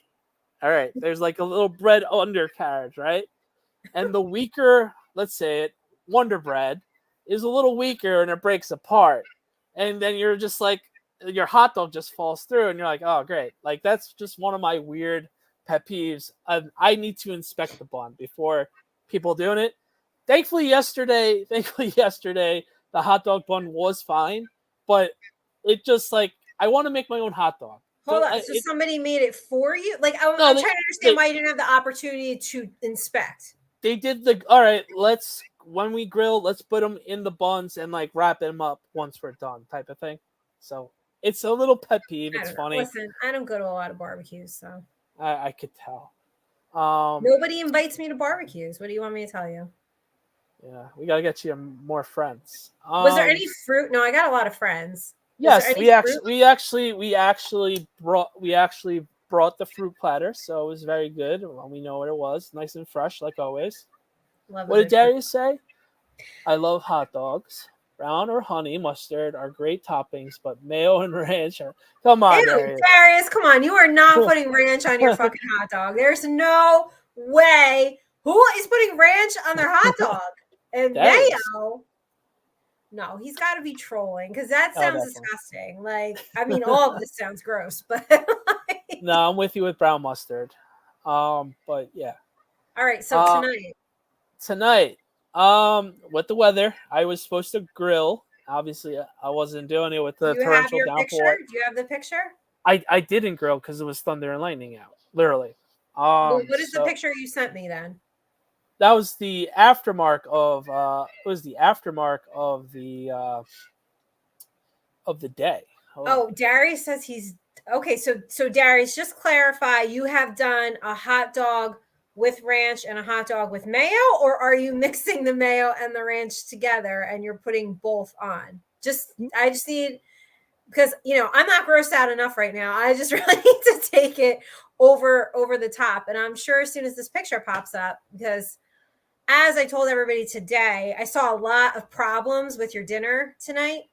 S1: All right, there's like a little bread undercarriage, right? And the weaker, let's say it, Wonder Bread is a little weaker and it breaks apart. And then you're just like, your hot dog just falls through and you're like, oh, great. Like, that's just one of my weird pet peeves. I need to inspect the bun before people doing it. Thankfully, yesterday, the hot dog bun was fine. But it just like, I want to make my own hot dog.
S2: Hold on. So somebody made it for you? Like, I'm trying to understand why you didn't have the opportunity to inspect.
S1: They did all right, when we grill, let's put them in the buns and like wrap them up once we're done type of thing. So it's a little pet peeve. It's funny.
S2: Listen, I don't go to a lot of barbecues, so.
S1: I could tell.
S2: Nobody invites me to barbecues. What do you want me to tell you?
S1: Yeah, we got to get you more friends.
S2: Was there any fruit? No, I got a lot of friends.
S1: Yes, we actually brought the fruit platter, so it was very good. Well, we know what it was, nice and fresh, like always. What did Darius say? I love hot dogs. Brown or honey mustard are great toppings, but mayo and ranch are... Come on,
S2: Darius, come on. You are not putting ranch on your fucking hot dog. There's no way. Who is putting ranch on their hot dog? And mayo? No, he's got to be trolling because that sounds disgusting. Like, I mean, all of this sounds gross, but
S1: no, I'm with you with brown mustard. But yeah.
S2: All right, so
S1: tonight, with the weather, I was supposed to grill. Obviously, I wasn't doing it with the torrential downpour.
S2: Do you have the picture?
S1: I didn't grill because it was thunder and lightning out, literally.
S2: What is the picture you sent me then?
S1: That was the aftermark of the day.
S2: Darius says he's okay. So Darius, just clarify, you have done a hot dog with ranch and a hot dog with mayo, or are you mixing the mayo and the ranch together and you're putting both on? I just need, because I'm not grossed out enough right now. I just really need to take it over the top. And I'm sure as soon as this picture pops up, because as I told everybody today, I saw a lot of problems with your dinner tonight.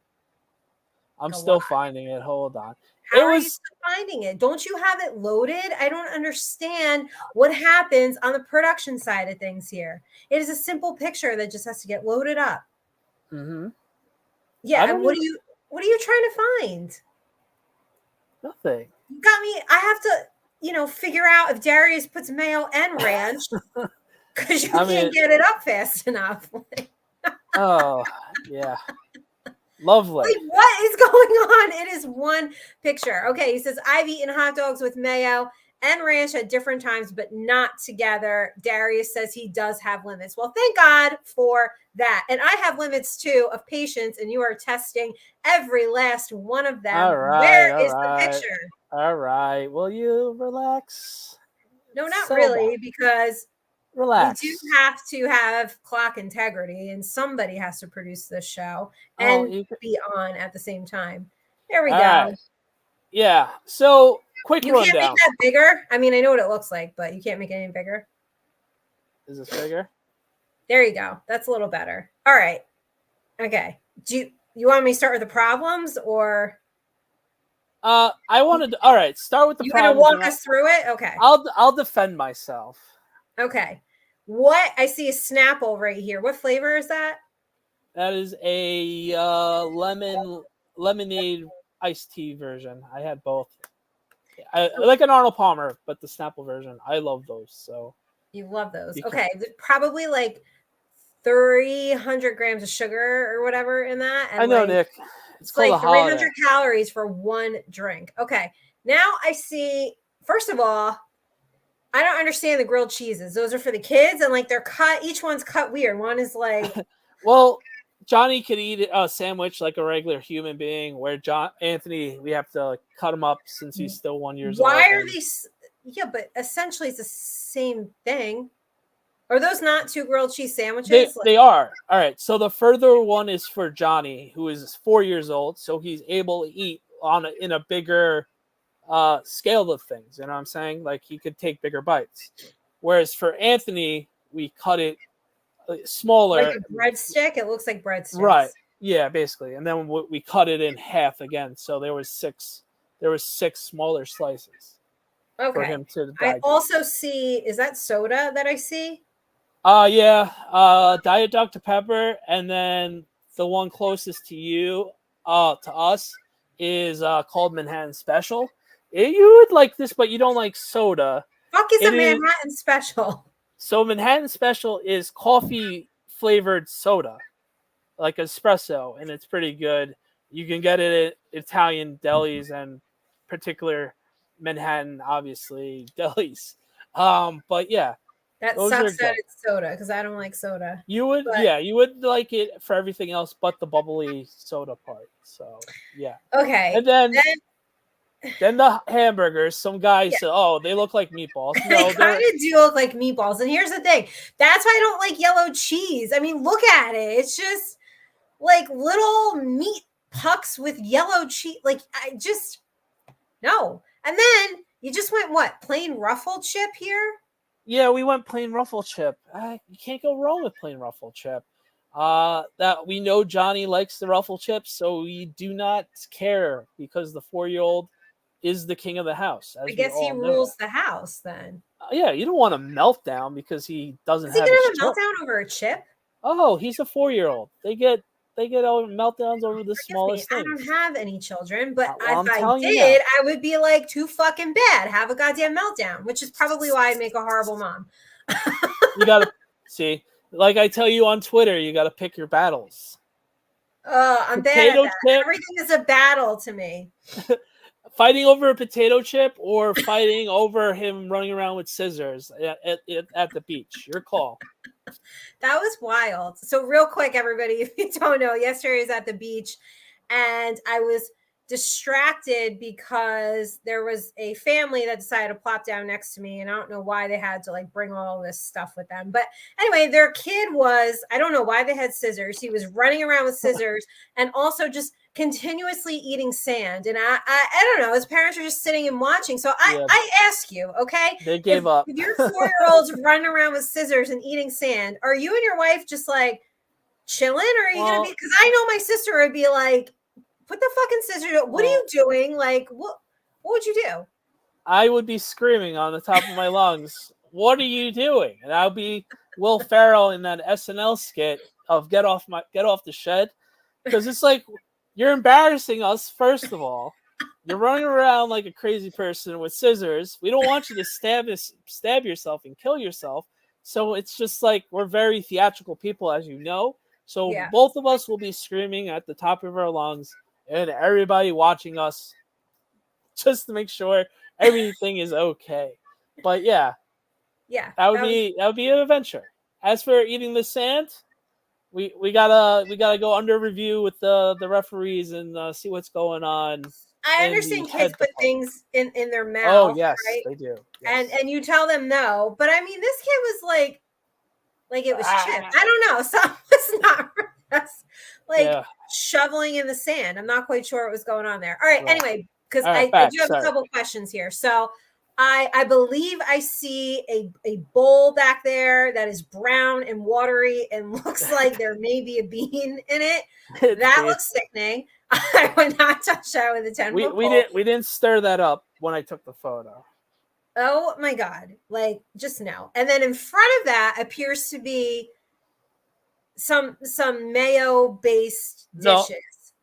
S1: I'm still finding it. Hold on.
S2: How are you still finding it? Don't you have it loaded? I don't understand what happens on the production side of things here. It is a simple picture that just has to get loaded up.
S1: Mm-hmm.
S2: Yeah. What are you trying to find?
S1: Nothing.
S2: You got me. I have to, figure out if Darius puts mayo and ranch because you can't get it up fast enough.
S1: Oh, yeah. Lovely.
S2: Like, what is going on? It is one picture. Okay, he says, I've eaten hot dogs with mayo and ranch at different times, but not together. Darius says he does have limits. Well, thank God for that. And I have limits too of patience, and you are testing every last one of them.
S1: All right,
S2: Where is the picture?
S1: All right. Will you relax?
S2: No, not really, because
S1: relax.
S2: We do have to have clock integrity, and somebody has to produce this show and be on at the same time. There we go.
S1: Right. Yeah. So, quick rundown.
S2: You can't make that bigger. I mean, I know what it looks like, but you can't make it any bigger.
S1: Is this bigger?
S2: There you go. That's a little better. All right. Okay. Do you want me to start with the problems, or?
S1: I wanted to. All right. Start with the problems.
S2: You're gonna walk us through it. Okay.
S1: I'll defend myself.
S2: Okay. What? I see a Snapple right here. What flavor is that?
S1: That is a lemonade iced tea version. I had both. I like an Arnold Palmer, but the Snapple version. I love those. So
S2: you love those. Okay, probably like 300 grams of sugar or whatever in that. And
S1: I know,
S2: like,
S1: Nick.
S2: It's like 300 calories for one drink. Okay, now I see. First of all, I don't understand the grilled cheeses. Those are for the kids, and like they're cut. Each one's cut weird. One is like,
S1: well, Johnny could eat a sandwich like a regular human being. Where Anthony, we have to cut him up since he's still 1 year old.
S2: Why are these? Yeah, but essentially it's the same thing. Are those not two grilled cheese sandwiches?
S1: They are. All right. So the further one is for Johnny, who is 4 years old, so he's able to eat in a bigger scale of things. You know what I'm saying? Like he could take bigger bites. Whereas for Anthony, we cut it smaller,
S2: like a breadstick. It looks like breadsticks,
S1: right? Yeah, basically. And then we cut it in half again. So there was six smaller slices.
S2: Okay.
S1: For him to digest.
S2: I also see. Is that soda that I see?
S1: Yeah. Diet Dr. Pepper, and then the one closest to you, to us, is called Manhattan Special. You would like this, but you don't like soda.
S2: Fuck is a Manhattan Special?
S1: So Manhattan Special is coffee flavored soda, like espresso, and it's pretty good. You can get it at Italian delis and particular Manhattan, obviously, delis. But yeah.
S2: That sucks that it's soda because I don't like soda.
S1: You would, you would like it for everything else but the bubbly soda part. So, yeah.
S2: Okay.
S1: And then the hamburgers. Some guys say, "Oh, they look like meatballs." No,
S2: they kind of do look like meatballs. And here's the thing: that's why I don't like yellow cheese. I mean, look at it; it's just like little meat pucks with yellow cheese. Like I just no. And then you just went what? Plain ruffle chip here?
S1: Yeah, we went plain ruffle chip. You can't go wrong with plain ruffle chip. That we know Johnny likes the ruffle chips, so we do not care because the 4-year-old is the king of the house.
S2: I guess he rules the house then.
S1: Yeah, you don't want a meltdown because he doesn't.
S2: Is he gonna have a meltdown over a chip?
S1: Oh, he's a 4-year-old. They get meltdowns over the smallest things.
S2: I don't have any children, but if I did, I would be like too fucking bad. Have a goddamn meltdown, which is probably why I'd make a horrible mom.
S1: You gotta see, like I tell you on Twitter, you gotta pick your battles.
S2: I'm bad at that. Everything is a battle to me.
S1: Fighting over a potato chip or fighting over him running around with scissors at the beach. Your call.
S2: That was wild. So real quick, everybody, if you don't know, yesterday I was at the beach and I was distracted because there was a family that decided to plop down next to me. And I don't know why they had to like bring all this stuff with them. But anyway, their kid I don't know why they had scissors. He was running around with scissors and also just continuously eating sand. And I don't know, his parents are just sitting and watching. So I ask you, okay,
S1: they gave up.
S2: If your 4-year-old's running around with scissors and eating sand, are you and your wife just like chilling, or are you gonna be, because I know my sister would be like, put the fucking scissors, what are you doing? Like what would you do?
S1: I would be screaming on the top of my lungs, what are you doing? And I'll be Will Ferrell in that SNL skit of get off the shed, because it's like, you're embarrassing us, first of all. You're running around like a crazy person with scissors. We don't want you to stab yourself and kill yourself. So it's just like, we're very theatrical people, as you know. So both of us will be screaming at the top of our lungs, and everybody watching us just to make sure everything is okay. But yeah, that would be an adventure. As for eating the sand, we gotta go under review with the referees and see what's going on.
S2: I understand kids put things in their mouth.
S1: Oh yes,
S2: right?
S1: They do. Yes.
S2: And you tell them no, but I mean, this kid was like it was chip. I don't know. Something was not shoveling in the sand. I'm not quite sure what was going on there. All right. Anyway, because I do have a couple questions here. So I believe I see a bowl back there that is brown and watery and looks like there may be a bean in it. That looks sickening. I would not touch that with a 10-foot pole.
S1: We didn't stir that up when I took the photo.
S2: Oh my God. Like, just no. And then in front of that appears to be some mayo-based dishes.
S1: No.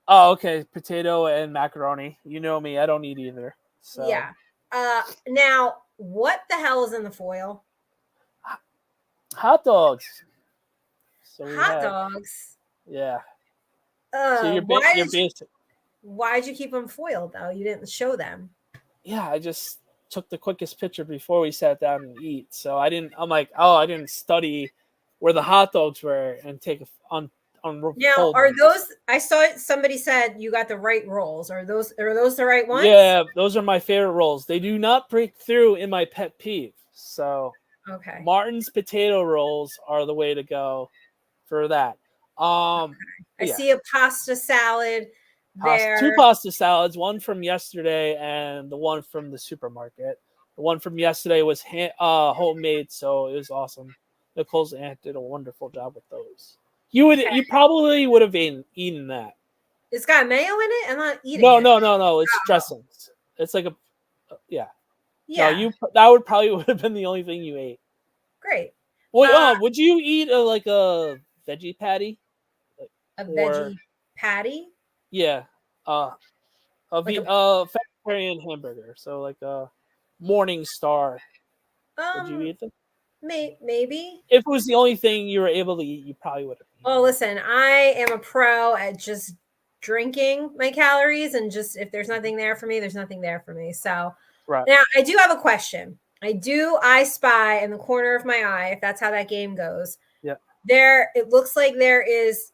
S1: Oh, okay. Potato and macaroni. You know me. I don't eat either. So.
S2: Yeah. Now, what the hell is in the foil?
S1: Hot dogs. So
S2: Hot dogs.
S1: Yeah. So you're basic.
S2: Why'd you keep them foiled though? You didn't show them.
S1: Yeah, I just took the quickest picture before we sat down and eat. So I didn't study where the hot dogs were and take on
S2: Now, are those? I saw it. Somebody said you got the right rolls. Are those the right ones?
S1: Yeah, those are my favorite rolls. They do not break through in my pet peeve. So
S2: okay,
S1: Martin's potato rolls are the way to go for that.
S2: I see a pasta salad there.
S1: 2 pasta salads, one from yesterday and the one from the supermarket. The one from yesterday was homemade, so it was awesome. Nicole's aunt did a wonderful job with those. You probably would have eaten that.
S2: It's got mayo in it. I'm not eating.
S1: No. It's dressings. It's like yeah. No, that would have been the only thing you ate.
S2: Great.
S1: Well, would you eat a veggie patty?
S2: Veggie patty?
S1: Yeah. Vegetarian hamburger. So like a Morning Star. Would you eat them?
S2: Maybe.
S1: If it was the only thing you were able to eat, you probably would have.
S2: Well, listen, I am a pro at just drinking my calories, and just if there's nothing there for me, there's nothing there for me. So now I do have a question. I spy in the corner of my eye, if that's how that game goes.
S1: Yeah.
S2: It looks like there is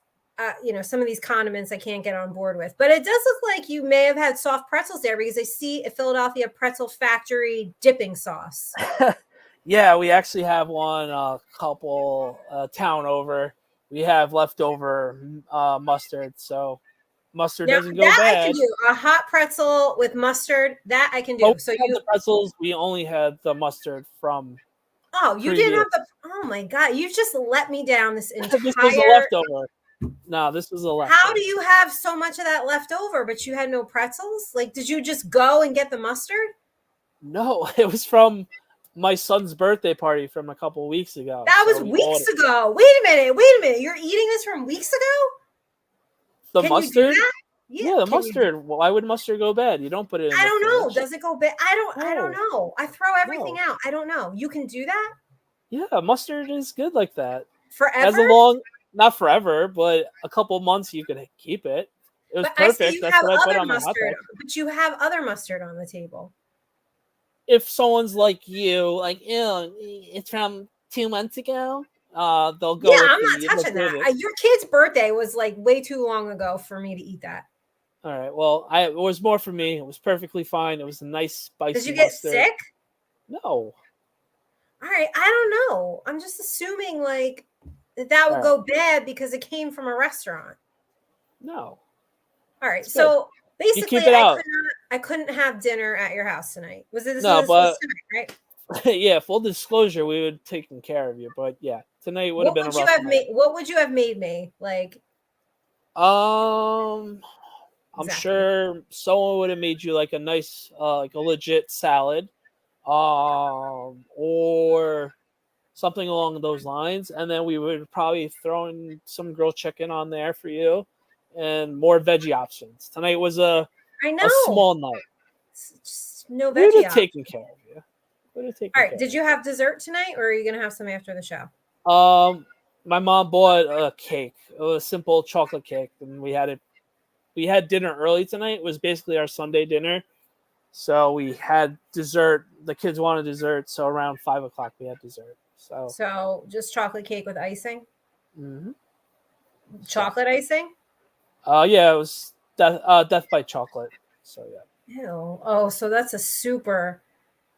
S2: some of these condiments I can't get on board with, but it does look like you may have had soft pretzels there because I see a Philadelphia Pretzel Factory dipping sauce.
S1: Yeah, we actually have one a couple town over. We have leftover mustard, so mustard doesn't go bad.
S2: I can do a hot pretzel with mustard. That I can do. So
S1: the pretzels, we only had the mustard from.
S2: Oh, you didn't have the. Oh my god, you just let me down this entire.
S1: This was a leftover. No, this was a leftover.
S2: How do you have so much of that left over, but you had no pretzels? Like, did you just go and get the mustard?
S1: No, it was from my son's birthday party from a couple of weeks ago.
S2: That was weeks ago. Wait a minute. You're eating this from weeks ago?
S1: The mustard? Yeah, the mustard. Why would mustard go bad? You don't put it in.
S2: I don't know. Does it go bad? I don't know. I throw everything out. I don't know. You can do that?
S1: Yeah, mustard is good like that.
S2: Forever?
S1: Not forever, but a couple months you could keep it. It was perfect. That's what I put on my hot dog.
S2: But you have other mustard on the table.
S1: If someone's like you, like, ew, it's from 2 months ago, they'll go.
S2: Yeah, I'm not touching that. Your kid's birthday was like way too long ago for me to eat that.
S1: All right. Well, it was more for me. It was perfectly fine. It was a nice spicy.
S2: Did you get sick?
S1: No.
S2: All right. I don't know. I'm just assuming like that would go bad because it came from a restaurant.
S1: No.
S2: All right. So basically, I couldn't have dinner at your house tonight. Was it this tonight, right?
S1: Yeah, full disclosure, we would have taken care of you, but yeah, tonight would have been a rough night.
S2: What would you have made me? Like,
S1: I'm sure someone would have made you like a nice, like a legit salad, or something along those lines, and then we would probably throw in some grilled chicken on there for you, and more veggie options. Tonight was a small night.
S2: Just no veggie.
S1: We would have taken care of you.
S2: All right. Did you have dessert tonight, or are you gonna have some after the show?
S1: My mom bought a cake. It was a simple chocolate cake, and we had dinner early tonight. It was basically our Sunday dinner, so we had dessert. The kids wanted dessert, so around 5 o'clock we had dessert. So
S2: just chocolate cake with icing.
S1: Mm-hmm.
S2: Chocolate icing.
S1: Yeah, it was death by chocolate. So yeah.
S2: Ew. Oh, so that's a super.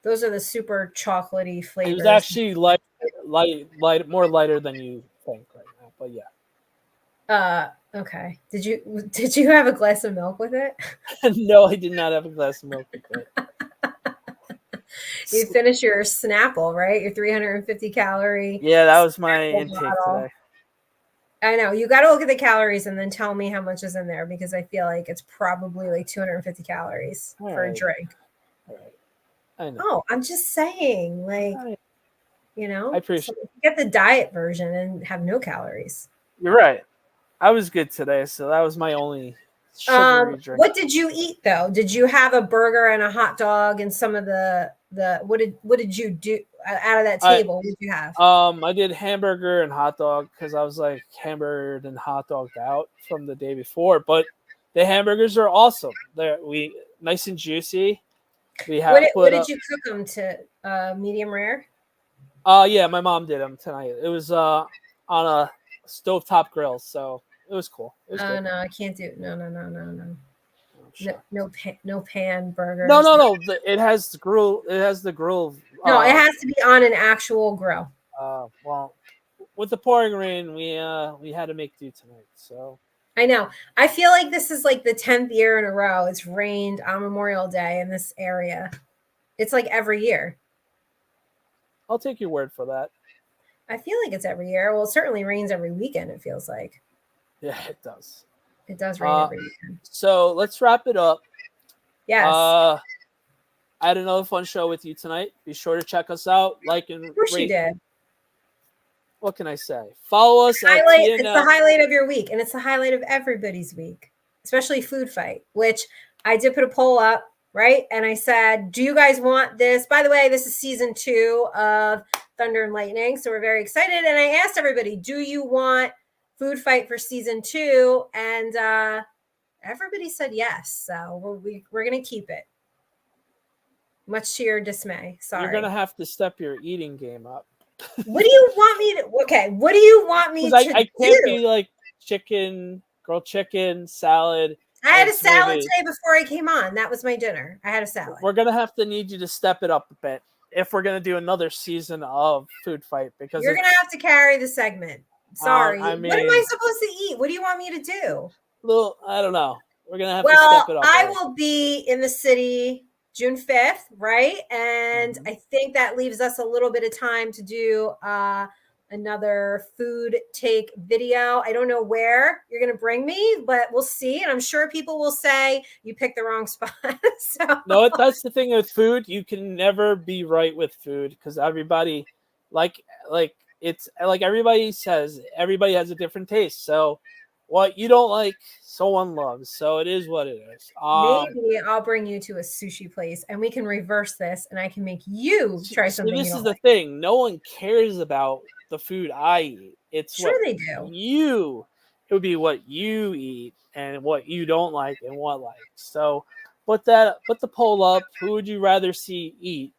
S2: Those are the super chocolatey flavors.
S1: It was actually light, more lighter than you think right now. But yeah.
S2: Okay. Did you have a glass of milk with it?
S1: No, I did not have a glass of milk with it.
S2: You finished your Snapple, right? Your 350 calorie.
S1: Yeah, that was my intake today.
S2: I know. You got to look at the calories and then tell me how much is in there, because I feel like it's probably like 250 calories for a drink.
S1: All right. I know.
S2: Oh, I'm just saying, like,
S1: I appreciate it.
S2: Get the diet version and have no calories.
S1: You're right. I was good today, so that was my only sugary drink.
S2: What did you eat though? Did you have a burger and a hot dog and some of the what did you do out of that table? What did you have?
S1: I did hamburger and hot dog because I was like hamburgered and hot dogged out from the day before. But the hamburgers are awesome. They're nice and juicy. We have
S2: what did you cook them to? Medium rare?
S1: Yeah, my mom did them tonight. It was on a stovetop grill, so it was cool. It was good.
S2: No, I can't do it. No. No pan burgers.
S1: No. It has the grill. It has the grill.
S2: No, it has to be on an actual grill.
S1: Well, with the pouring rain, we had to make do tonight. So
S2: I know. I feel like this is like the 10th year in a row it's rained on Memorial Day in this area. It's like every year.
S1: I'll take your word for that.
S2: I feel like it's every year. Well, it certainly rains every weekend, it feels like.
S1: Yeah, it does.
S2: It does rain every weekend.
S1: So let's wrap it up.
S2: Yes.
S1: I had another fun show with you tonight. Be sure to check us out. Like and
S2: of course
S1: rate.
S2: you did.
S1: What can I say? Follow us.
S2: It's the highlight of your week, and it's the highlight of everybody's week, especially Food Fight, which I did put a poll up, right? And I said, do you guys want this? By the way, this is season 2 of Thunder and Lightning, so we're very excited. And I asked everybody, do you want Food Fight for season 2? And everybody said yes. So we're going to keep it. Much to your dismay. Sorry.
S1: You're going to have to step your eating game up.
S2: What do you want me to? Okay, what do you want me to
S1: I can't be like grilled chicken, salad.
S2: I had a salad today before I came on. That was my dinner. I had a salad.
S1: We're going to need you to step it up a bit if we're going to do another season of Food Fight. Because
S2: you're going to have to carry the segment. Sorry.
S1: I mean,
S2: what am I supposed to eat? What do you want me to do?
S1: Well, I don't know. We're going to have to step it up.
S2: I will be in the city June 5th, right? And I think that leaves us a little bit of time to do another food take video. I don't know where you're going to bring me, but we'll see. And I'm sure people will say you picked the wrong spot.
S1: No, that's the thing with food. You can never be right with food because everybody, like it's like everybody says, everybody has a different taste. So what you don't like, someone loves. So it is what it is.
S2: Maybe I'll bring you to a sushi place and we can reverse this and I can make you try something.
S1: This is the thing. No one cares about the food I eat. It's
S2: sure they do.
S1: It would be what you eat and what you don't like and what like. So put the poll up. Who would you rather see eat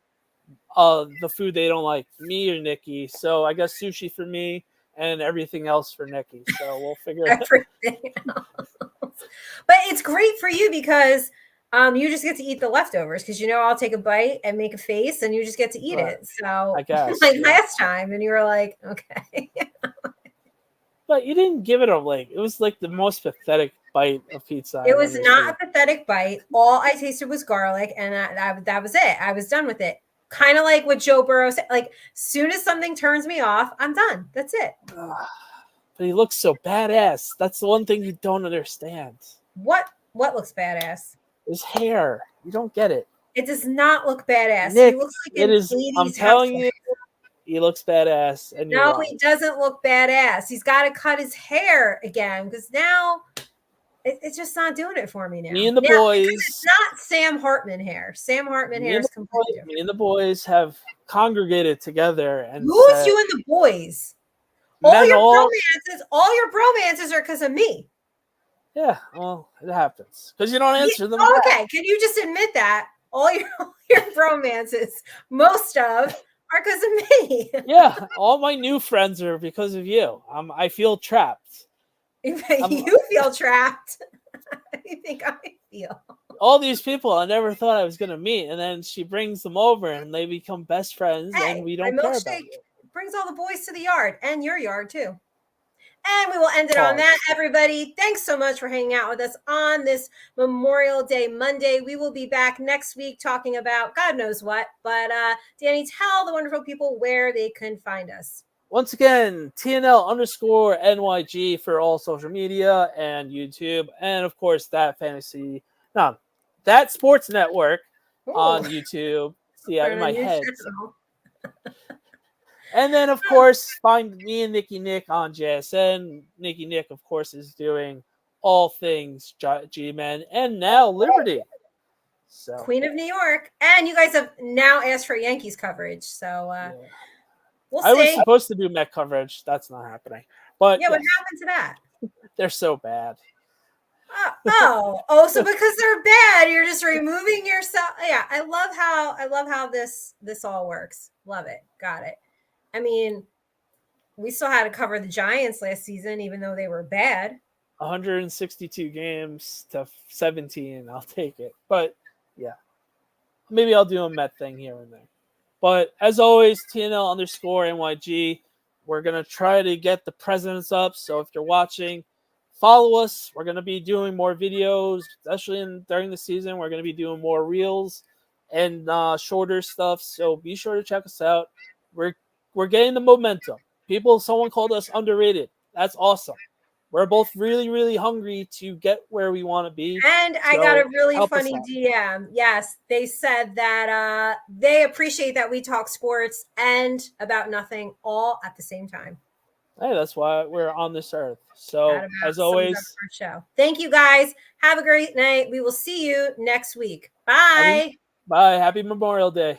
S1: the food they don't like, me or Nikki? So I guess sushi for me and everything else for Nikki. So we'll figure it out.
S2: But it's great for you because you just get to eat the leftovers because I'll take a bite and make a face and you just get to eat it. So
S1: I guess
S2: last time and you were like, okay.
S1: But you didn't give it it was like the most pathetic bite of pizza.
S2: It was not a pathetic bite. All I tasted was garlic and that was it. I was done with it. Kind of like what Joe Burrow said, like soon as something turns me off, I'm done. That's it.
S1: But he looks so badass. That's the one thing you don't understand.
S2: What looks badass?
S1: His hair. You don't get it.
S2: It does not look badass.
S1: Nick,
S2: he looks like an 80s
S1: I'm telling you, he looks badass. And
S2: no, he doesn't look badass. He's got to cut his hair again because now it's just not doing it for me now.
S1: Me and the boys.
S2: It's not Sam Hartman hair. Sam Hartman hair is completely different.
S1: Me and the boys have congregated together. And
S2: who's you and the boys? All your bromances are because of me.
S1: Yeah, well, it happens because you don't answer them.
S2: Okay, can you just admit that all your bromances, most of, are because of me?
S1: Yeah, all my new friends are because of you. I feel trapped.
S2: You feel trapped. You think I feel?
S1: All these people I never thought I was going to meet, and then she brings them over, and they become best friends, and we don't care about it.
S2: Brings all the boys to the yard, and your yard, too. And we will end it on that, everybody. Thanks so much for hanging out with us on this Memorial Day Monday. We will be back next week talking about God knows what. But Danny, tell the wonderful people where they can find us.
S1: Once again, TNL_NYG for all social media and YouTube. And, of course, That Sports Network on YouTube. See, out of my head. And then, of course, find me and Nikki Nick on JSN. Nikki Nick, of course, is doing all things G-Men and now Liberty. So
S2: Queen of New York. And you guys have now asked for Yankees coverage. So we'll see.
S1: I was supposed to do Met coverage. That's not happening. But
S2: yeah, what happened to that?
S1: They're so bad.
S2: So because they're bad, you're just removing yourself. Yeah, I love how this all works. Love it. Got it. I mean, we still had to cover the Giants last season, even though they were bad.
S1: 162 games to 17. I'll take it. But yeah, maybe I'll do a Met thing here and there. But as always, TNL_NYG. We're going to try to get the presidents up. So if you're watching, follow us. We're going to be doing more videos, especially during the season. We're going to be doing more reels and shorter stuff. So be sure to check us out. We're getting the momentum. Someone called us underrated. That's awesome. We're both really, really hungry to get where we want to be.
S2: And I got a really funny DM. Yes, they said that they appreciate that we talk sports and about nothing all at the same time.
S1: Hey, that's why we're on this earth. So, as always,
S2: show. Thank you, guys. Have a great night. We will see you next week. Bye.
S1: Bye. Happy Memorial Day.